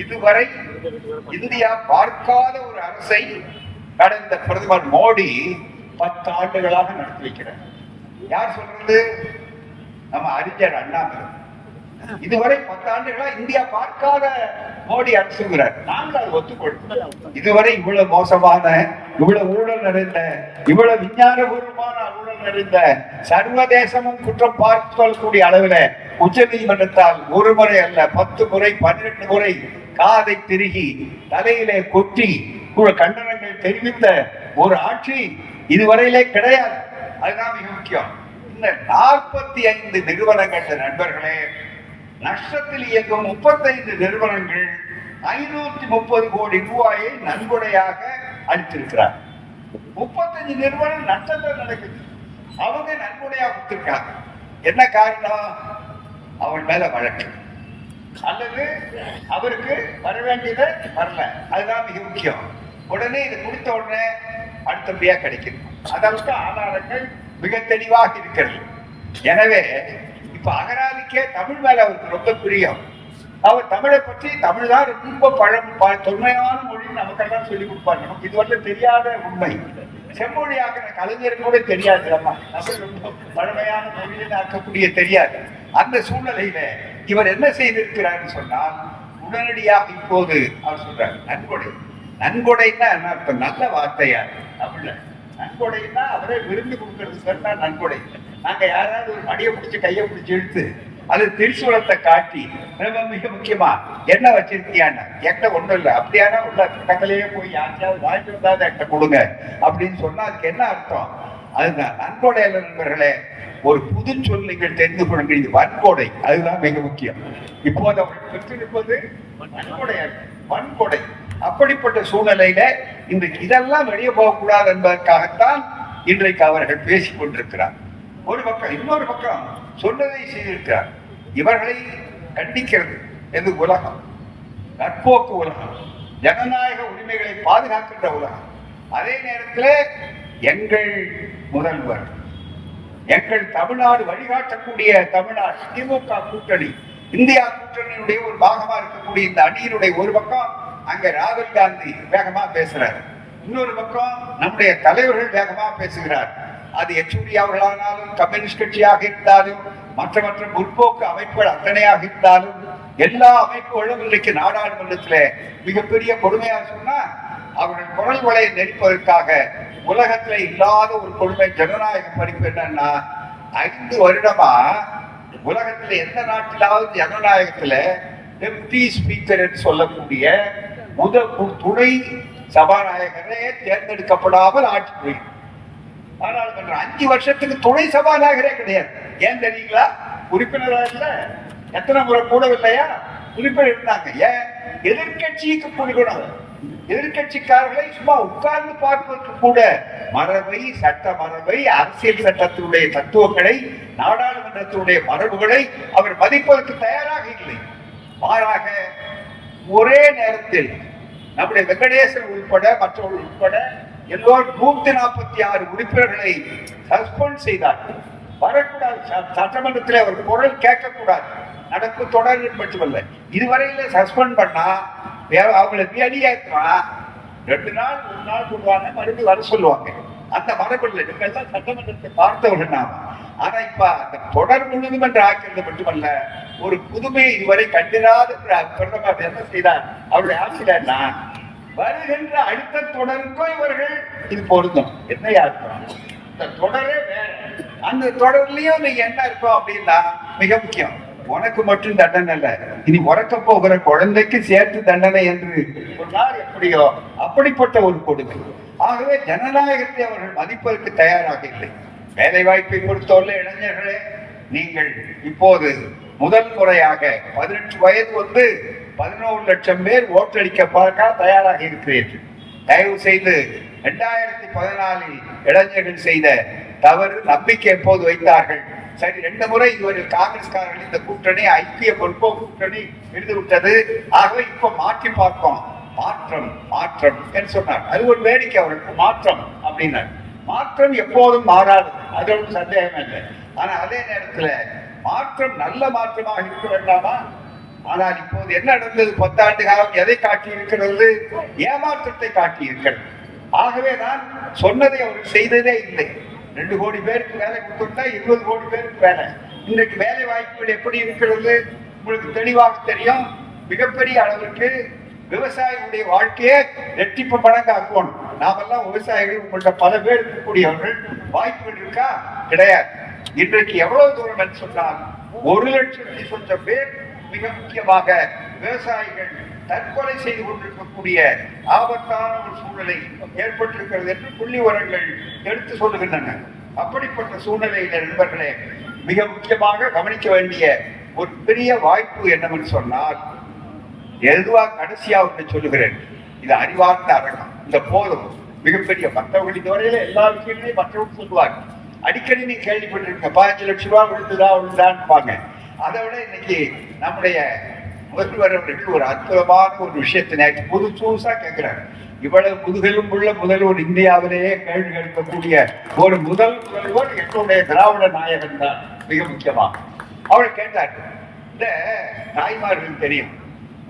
S1: இதுவரை இந்தியா பார்க்காத ஒரு அரசை கடந்த பிரதமர் மோடி 10 ஆண்டுகளாக நடத்தி வைக்கிறார். யார் சொல்றது? நம்ம அறிஞர் அண்ணாமலை. இதுவரை 10 ஆண்டுகளா இந்தியா பார்க்காத மோடி அரசுகிறார். நாங்கள் அதை ஒத்துக்கொள்வோம். இதுவரை இவ்வளவு மோசமான, இவ்வளவு ஊழல் நிறைந்த, இவ்வளவு விஞ்ஞானபூர்வமான ஊழல் நிறைந்த, சர்வதேசமும் குற்றம் பார்க்கக்கூடிய அளவில் உச்ச நீதிமன்றத்தால் 1 முறை அல்ல 10 முறை 12 முறை காதை திருகி தலையிலே கொட்டி கண்டனங்கள் தெரிவித்த ஒரு ஆட்சி இதுவரையிலே கிடையாது. அதுதான் மிக முக்கியம். இந்த 45 நிறுவனங்கள் நண்பர்களே, நஷ்டத்தில் இயங்கும் 35 நிறுவனங்கள் 530 கோடி ரூபாயை நன்கொடையாக அளித்திருக்கிறார். 35 நிறுவனம் நஷ்டத்தில் நடக்குது, அவங்க நன்கொடையாக கொடுத்திருக்காங்க. என்ன காரணம்? அவன் மேல வழக்கு அல்லது அவருக்கு வர வேண்டியது வரல, அதுதான் மிக முக்கியம். உடனே இது கொடுத்த உடனே அடுத்தபடியா கிடைக்குது. அதற்கு ஆதாரங்கள் மிக தெளிவாக இருக்கிறது. எனவே இப்ப அகராதிக்கே தமிழ் மேல அவருக்கு ரொம்ப பிரியம். அவர் தமிழை பற்றி, தமிழ் தான் ரொம்ப தொன்மையான மொழி நமக்கெல்லாம் சொல்லிக் கொடுப்பார். நமக்கு இதுவரை தெரியாத உண்மை. செம்மொழியாக கலைஞருக்கு கூட தெரியாது, தமிழ் ரொம்ப பழமையான மொழியில் ஆக்கக்கூடிய தெரியாது. அந்த சூழ்நிலையில இவர் என்ன செய்திருக்கிறார் சொன்னால், உடனடியாக இப்போது அவர் சொல்றார் நன்கொடை. நன்கொடைன்னா நல்ல வார்த்தையா தமிழ்ல? நன்கொடைன்னா அவரே விருந்து கொடுக்கறது சொன்னா நன்கொடை. நாங்க யாராவது ஒரு மடியை பிடிச்சி கையை பிடிச்சி இழுத்து அது திரிசூலத்தை காட்டி ரொம்ப மிக முக்கியமா என்ன வச்சிருக்கியான்னா, என்கிட்ட ஒண்ணும் இல்லை, அப்படியானா உள்ள பக்கத்திலேயே போய் யாருக்காவது வாங்கிட்டு வந்தாது என்கிட்ட கொடுங்க அப்படின்னு சொன்னா அதுக்கு என்ன அர்த்தம்? அதுதான் நன்கொடை அல்ல நண்பர்களே. ஒரு புது சொல் நீங்கள் தெரிந்து கொள்ளுங்கள், இது வன்கொடை. அதுதான் மிக முக்கியம். இப்போது அவர்கள் பெற்றிருப்பது நன்கொடை அல்ல, வன்கொடை. அப்படிப்பட்ட சூழ்நிலையில இன்றைக்கு இதெல்லாம் வெளியே போகக்கூடாது என்பதற்காகத்தான் இன்றைக்கு அவர்கள் பேசிக் கொண்டிருக்கிறார். ஒரு பக்கம். இன்னொரு பக்கம் சொன்னதை செய்திருக்கிறார். இவர்களை கண்டிக்கிறது எது உலகம், நட்போக்கு உலகம், ஜனநாயக உரிமைகளை பாதுகாக்கின்ற உலகம். அதே நேரத்தில் எங்கள் முதல்வர், எங்கள் தமிழ்நாடு வழிகாட்டக்கூடிய தமிழ்நாடு திமுக கூட்டணி, இந்தியா கூட்டணியுடைய ஒரு பாகமா இருக்கக்கூடிய இந்த அணியினுடைய ஒரு பக்கம் அங்க ராகுல் காந்தி வேகமா பேசுறார், இன்னொரு பக்கம் நம்முடைய தலைவர்கள் வேகமா பேசுகிறார். அது எச்டி அவர்களானாலும், கம்யூனிஸ்ட் கட்சியாக இருந்தாலும், மற்ற முற்போக்கு அமைப்புகள் அத்தனையாக இருந்தாலும், எல்லா அமைப்புகளும் இன்றைக்கு நாடாளுமன்றத்தில் மிகப்பெரிய கொடுமையா சொன்னா அவர்கள் குரல் வலையை நெரிப்பதற்காக உலகத்துல இல்லாத ஒரு கொடுமை ஜனநாயக படிப்பு என்னன்னா, 5 வருடமா உலகத்துல எந்த நாட்டிலாவது ஜனநாயகத்துல டெப்டி ஸ்பீக்கர் என்று சொல்லக்கூடிய துணை சபாநாயகரே தேர்ந்தெடுக்கப்படாமல் ஆட்சி புரியும். நாடாளுமன்றம் 5 வருஷத்துக்கு துணை சபாநாயகரே கிடையாது. ஏன் தெரியுங்களா? உறுப்பினராக இல்ல, எத்தனை முறை கூடவில்லையா உறுப்பினர் இருந்தாங்க. ஏன்? எதிர்கட்சிக்கு கொடுக்கணும். எதிர்கட்சிக்காரர்களை சும்மா உட்கார்ந்து பார்ப்பதற்கு கூட மரபை, சட்ட மரபை, அரசியல் சட்டத்தினுடைய தத்துவங்களை, நாடாளுமன்றத்தினுடைய மரபுகளை அவர் மதிப்பதற்கு தயாராக இல்லை. மாறாக ஒரே நேரத்தில் நம்முடைய வெங்கடேசன் உட்பட மற்றவர்கள் உட்பட எல்லோரும் 146 உறுப்பினர்களை சஸ்பெண்ட் செய்தார்கள். வரக்கூடாது, சட்டமன்றத்தில் அவர் குரல் கேட்கக்கூடாது. நடப்பு தொடர் மட்டுமல்ல, இதுவரையில சஸ்பெண்ட் பண்ணா அவங்களை வெளியேற்றா 2 நாள் 1 நாள் சொல்லுவாங்க, மறுபடியும் வர சொல்லுவாங்க. அந்த மரபில் நீங்கள் தான் சட்டமன்றத்தை பார்த்தவர்கள் நாம. ஆனா இப்ப அந்த தொடர் முழுவதும் என்று ஆக்கிறது மட்டுமல்ல, ஒரு புதுமையை இதுவரை கண்டிராத பிரதமர் என்ன செய்தார் அவருடைய ஆட்சியிலன்னா, வருகின்ற அடுத்த தொடருக்கும் இவர்கள் இது பொருந்தும். என்ன அர்த்தம்? இந்த தொடரே வேற, அந்த தொடர்லயும் நீங்க என்ன இருக்கும் அப்படின்னா மிக முக்கியம், உனக்கு மட்டும் தண்டனை அல்ல, இனி உறக்க போகிற குழந்தைக்கு சேர்த்து தண்டனை என்று ஒரு நாள் எப்படியோ அப்படிப்பட்ட ஒரு கொடுமை. ஆகவே ஜனநாயகத்தை அவர்கள் மதிப்பதற்கு தயாராக இல்லை. வேலை வாய்ப்பை பொறுத்தவரை இளைஞர்களே, நீங்கள் இப்போது முதல் முறையாக 18 வயது 11 லட்சம் பேர் ஓட்டளிக்க பார்க்க தயாராக இருக்கிறீர்கள். தயவு செய்து 2014 இளைஞர்கள் செய்த தவறு நம்பிக்கை எப்போது வைத்தார்கள்? சரி, 2 முறை இவர்கள் காங்கிரஸ்காரர்கள் இந்த கூட்டணி ஐக்கிய முற்போக்கு கூட்டணி விட்டது. ஆகவே இப்ப மாற்றி பார்ப்போம். மாற்றம் மாற்றம் என்று சொன்னார். அது ஒரு வேடிக்கை அவருக்கு. மாற்றம் அப்படின்னார். மாற்றம் எப்போதும் மாறாது, அது ஒன்றும் சந்தேகம் இல்லை. ஆனா அதே நேரத்தில் மாற்றம் நல்ல மாற்றமாக இருக்க வேண்டாமா? ஆனால் இப்போது என்ன நடந்தது? 10 ஆண்டு காலம் எதை காட்டி இருக்கிறது? ஏமாற்றத்தை காட்டி இருக்கிறது. ஆகவே நான் சொன்னதை அவர்கள் செய்ததே இல்லை. 2 கோடி பேருக்கு வேலை கொடுத்தா 20 கோடி பேருக்கு வேலை. இன்றைக்கு வேலை வாய்ப்புகள் எப்படி இருக்கிறது உங்களுக்கு தெளிவாக தெரியும். மிகப்பெரிய அளவிற்கு விவசாயிகளுடைய வாழ்க்கையை ரெட்டிப்பு மடங்காக்கணும். நாமெல்லாம் விவசாயிகள், உங்கள்கிட்ட பல பேர் இருக்கக்கூடியவர்கள், வாய்ப்புகள் இருக்கா? கிடையாது. இன்றைக்கு எவ்வளவு தூரம் என்று சொன்னால் 1 லட்சத்தி சொச்சம் பேர், மிக முக்கியமாக விவசாயிகள் தற்கொலை செய்து கொண்டிருக்கக்கூடிய ஆபத்தான ஒரு சூழ்நிலை ஏற்பட்டிருக்கிறது என்று புள்ளி விவரங்கள் எடுத்து சொல்லுகின்றன. அப்படிப்பட்ட சூழ்நிலையில நண்பர்களே, மிக முக்கியமாக கவனிக்க வேண்டிய ஒரு பெரிய வாய்ப்பு என்னவென்று சொன்னால், எதுவா கடைசியா ஒன்று சொல்லுகிறேன், இது அறிவார்ந்த அரங்கம். இந்த போதும் மிகப்பெரிய மற்றவர்கள் இதுவரையில எல்லா விஷயங்களையும் மற்றவர்கள் சொல்லுவாங்க. அடிக்கடி நீ கேள்விப்பட்டிருக்க 15 லட்சம் ரூபாய் விழுந்துதான்பாங்க. அதை விட இன்னைக்கு நம்முடைய முதல்வர் அவர்கள் ஒரு அற்புதமான ஒரு விஷயத்தை நேற்று புதுசா கேட்கிறார். இவ்வளவு முதுகெலும் உள்ள முதல்வர், இந்தியாவிலேயே கேள்வி கேட்கக்கூடிய ஒரு முதல்வர் எங்களுடைய திராவிட நாயகன் தான். மிக முக்கியமா அவள் கேட்டார், இந்த தாய்மார்கள் தெரியும்,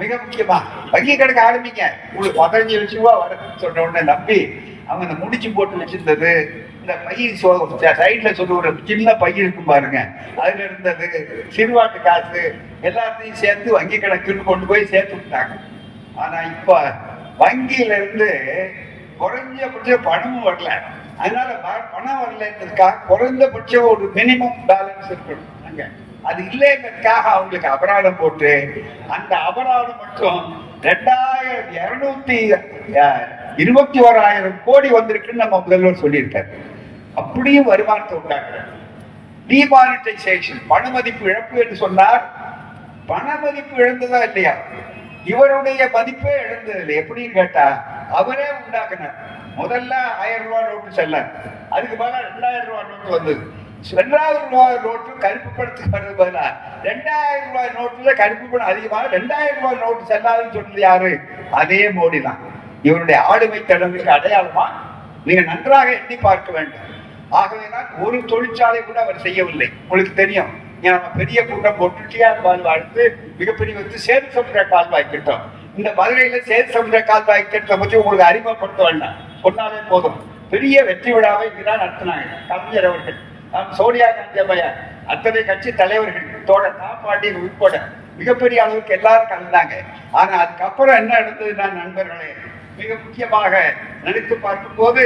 S1: மிக முக்கியமா வங்கி கணக்கு ஆரம்பிங்க, உங்களுக்கு 15 லட்சம் ரூபாய் வருதுன்னு சொன்ன உடனே நம்பி அவங்க இந்த முடிச்சு போட்டு வச்சிருந்தது, இந்த பையன் சைட்ல சொல்லி ஒரு சின்ன பையன் இருக்கும் பாருங்க, அதுல இருந்தது சிறுவாட்டு காசு எல்லாத்தையும் சேர்த்து வங்கி கணக்குன்னு கொண்டு போய் சேர்த்து விட்டாங்க. ஆனா இப்ப வங்கியில இருந்து குறைஞ்சபட்ச பணமும் வரல. அதனால பணம் வரலன்றதுக்காக குறைந்தபட்சம் ஒரு மினிமம் பேலன்ஸ் இருக்கணும். அங்க அது இல்லைங்கிறதுக்காக அவங்களுக்கு அபராதம் போட்டு, அந்த அபராதம் மட்டும் 2221,000 கோடி வந்திருக்குன்னு நம்ம முதல்வர் சொல்லியிருக்காரு. அப்படியும் வருமானத்தை உண்டாக்குறார். டிமானிட்டைசேஷன், பண மதிப்பு இழப்பு என்று சொன்னார். பண மதிப்பு இழந்ததா இல்லையா? இவருடைய மதிப்பே இழந்தது இல்லை. எப்படின்னு கேட்டா அவரே உண்டாக்குனார். முதல்ல 1000 ரூபாய் நோட்டு செல்லார், அதுக்கு பதிலாக 2000 ரூபாய் நோட்டு வந்தது. 2000 ரூபாய் நோட்டு கருப்பு பணத்துக்கு வர்றது பதிலா 2000 ரூபாய் நோட்டுல கருப்பு பணம் அதிகமாக 2000 ரூபாய் நோட்டு செல்லாதுன்னு சொன்னது யாரு? அதே மோடி தான். இவருடைய ஆளுமை திறனுக்கு அடையாளமா நீங்க நன்றாக எண்ணி பார்க்க வேண்டும். ஆகவேதான் ஒரு தொழிற்சாலை கூட அவர் செய்யவில்லை. உங்களுக்கு தெரியும், நம்ம பெரிய கூட்டம் ஒட்டுட்டியார் வாழ்வு அடுத்து மிகப்பெரிய வந்து சேது சமுத்திர கால்வாய் திட்டம். இந்த மதுரையில சேது சமுத்திர கால்வாய் திட்டத்தை பற்றி உங்களுக்கு அறிமுகப்படுத்த வேண்டாம், சொன்னாலே போதும். பெரிய வெற்றி விழாவை இங்கதான் நடத்தினாங்க கலைஞர் அவர்கள், சோனியா காந்தி அம்மையார், அத்தனை கட்சி தலைவர்கள், தோழர் பாண்டியன் உட்பட மிகப்பெரிய அளவுக்கு எல்லாரும் கலந்தாங்க. ஆனா அதுக்கப்புறம் என்ன நடந்ததுன்னா நண்பர்களே, மிக முக்கியமாக நினைத்து பார்க்கும் போது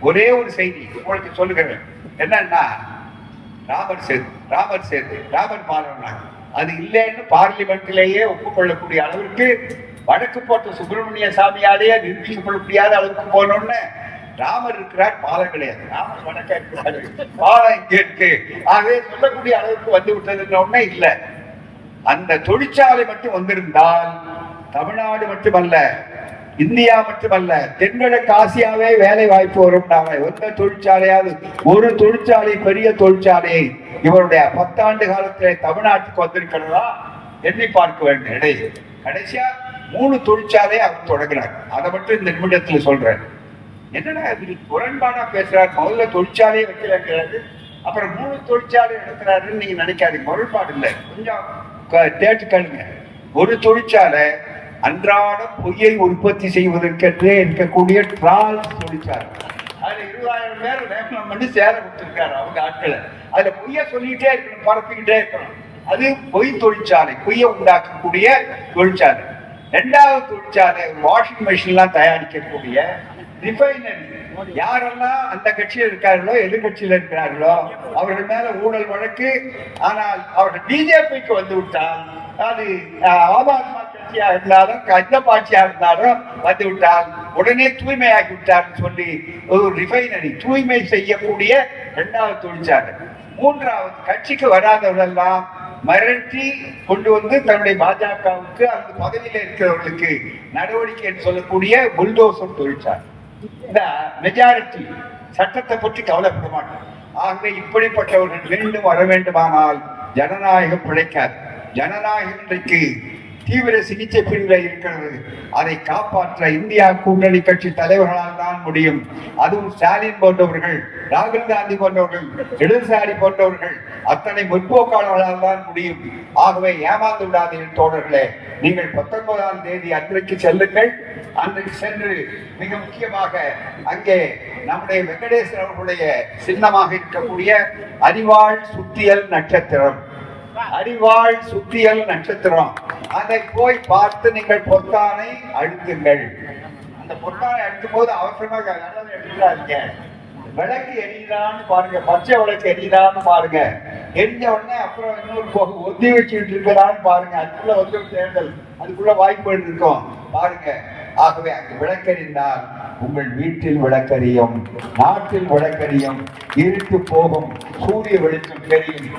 S1: ஒரே ஒரு செய்தி உங்களுக்கு சொல்லுகிறேன். என்னன்னா ராமர் பாலம் அது இல்லைன்னு பார்லிமெண்ட்லேயே ஒப்புக்கொள்ளக்கூடிய அளவிற்கு வடக்கு போட்ட சுப்பிரமணிய சாமியாலேயே நிரூபிக்கப்பட முடியாத அளவுக்கு போனோன்னு ராமர் இருக்கிறார், பாலம் கிடையாது. ராமர் வடக்க இருக்கிறாரு, பாலம் இங்க இருக்கு. ஆகவே சொல்லக்கூடிய அளவுக்கு வந்து விட்டதுன்னு இல்லை. அந்த தொழிற்சாலை மட்டும் வந்திருந்தால் தமிழ்நாடு மட்டுமல்ல, இந்தியா மட்டுமல்ல, தென்கிழக்கு ஆசியாவே வேலை வாய்ப்பு வரும். நாம எந்த தொழிற்சாலையாவது, ஒரு தொழிற்சாலை, பெரிய தொழிற்சாலையை இவருடைய 10 ஆண்டு காலத்திலே தமிழ்நாட்டுக்கு வந்திருக்கிறதா எண்ணி பார்க்க வேண்டும். இடையே கடைசியா 3 தொழிற்சாலையை அவர் தொடங்கினார். அதை மட்டும் இந்த நிமிடத்தில் சொல்றேன். என்னன்னா முரண்பாடா பேசுறாரு. முதல்ல தொழிற்சாலையை வைக்கிறாரு, அப்புறம் 3 தொழிற்சாலை நடத்துறாருன்னு நீங்க நினைக்காதீங்க. முரண்பாடு இல்லை, கொஞ்சம் தேட்டுக்கழுங்க. ஒரு தொழிற்சாலை அன்றாடம் பொய்யை உற்பத்தி செய்வதற்கென்றே இருக்கக்கூடிய டிரால்ஸ் தொழிற்சாலை. அதுல 20,000 பேர் வேப்பனம் பண்ணி சேர கொடுத்திருக்காரு அவங்க ஆட்களை. அதுல பொய்ய சொல்லிக்கிட்டே இருக்கணும், பரப்பிக்கிட்டே இருக்கணும். அது பொய் தொழிற்சாலை, பொய்யை உண்டாக்கக்கூடிய தொழிற்சாலை. 2வது தொழிற்சாலை வாஷிங் மிஷின் எல்லாம் தயாரிக்கக்கூடிய ரிஃபைனரி. யாரெல்லாம் அந்த கட்சியில் இருக்கார்களோ, எதிர்கட்சியில் இருக்கிறார்களோ அவர்கள் மேல ஊழல் வழக்கு. ஆனால் அவர்கள் பிஜேபிக்கு வந்து விட்டால், அது ஆம் ஆத்மா கட்சியா இருந்தாலும் கட்சி பாட்சியா இருந்தாலும் வந்து விட்டால் உடனே தூய்மையாக்கி விட்டார்னு சொல்லி ஒரு ரிஃபைனரி, தூய்மை செய்யக்கூடிய 2வது தொழிற்சாலை. 3வது கட்சிக்கு வராதவர்களெல்லாம் மிரட்டி கொண்டு வந்து தன்னுடைய பாஜகவுக்கு அந்த பதவியில் இருக்கிறவர்களுக்கு நடவடிக்கை என்று சொல்லக்கூடிய புல்டோசர் தொழிற்சாலை. இந்த மெஜாரிட்டி சட்டத்தை பற்றி கவலைப்பட மாட்டோம். ஆகவே இப்படிப்பட்டவர்கள் மீண்டும் வர வேண்டுமானால் ஜனநாயகம் பிழைக்காது. ஜனநாயகம் இன்றைக்கு தீவிர சிகிச்சை பிரிவில் இருக்கிறது. அதை காப்பாற்ற இந்தியா கூட்டணி கட்சி தலைவர்களால் தான் முடியும். அதுவும் ஸ்டாலின் போன்றவர்கள், ராகுல் காந்தி போன்றவர்கள், இடதுசாரி போன்றவர்கள், அத்தனை முற்போக்காளர்களால் தான் முடியும். ஆகவே ஏமாந்து விடாதீர்கள் தோழர்களே. நீங்கள் 19ஆம் தேதி அன்றைக்கு செல்லுங்கள். அன்றைக்கு சென்று மிக முக்கியமாக அங்கே நம்முடைய வெங்கடேஸ்வரர் அவர்களுடைய சின்னமாக இருக்கக்கூடிய அறிவாள் சுத்தியல் நட்சத்திரம், அறிவாள் சுத்தியல் நட்சத்திரம், அதை போய் பார்த்து நீங்கள் பொத்தானை அழுத்துங்கள். அந்த பொத்தானை அழுத்தும் போது அவசரமாக எடுத்துக்காதீங்க. விளக்கு எரியுதான்னு பாருங்க, பச்சை விளக்கு எரியுதான்னு பாருங்க. எரிஞ்ச உடனே அப்புறம் இன்னொரு ஒத்தி வச்சுட்டு இருக்கிறான்னு பாருங்க. அதுக்குள்ள வந்து தேர்தல், அதுக்குள்ள வாய்ப்புகள் இருக்கும் பாருங்க. ஆகவே அங்கு விளக்கறிந்தால் உங்கள் வீட்டில் விளக்கறியும், நாட்டில் விளக்கறியும், இருட்டு போகும், சூரிய வெளிச்சம் தெரியும்.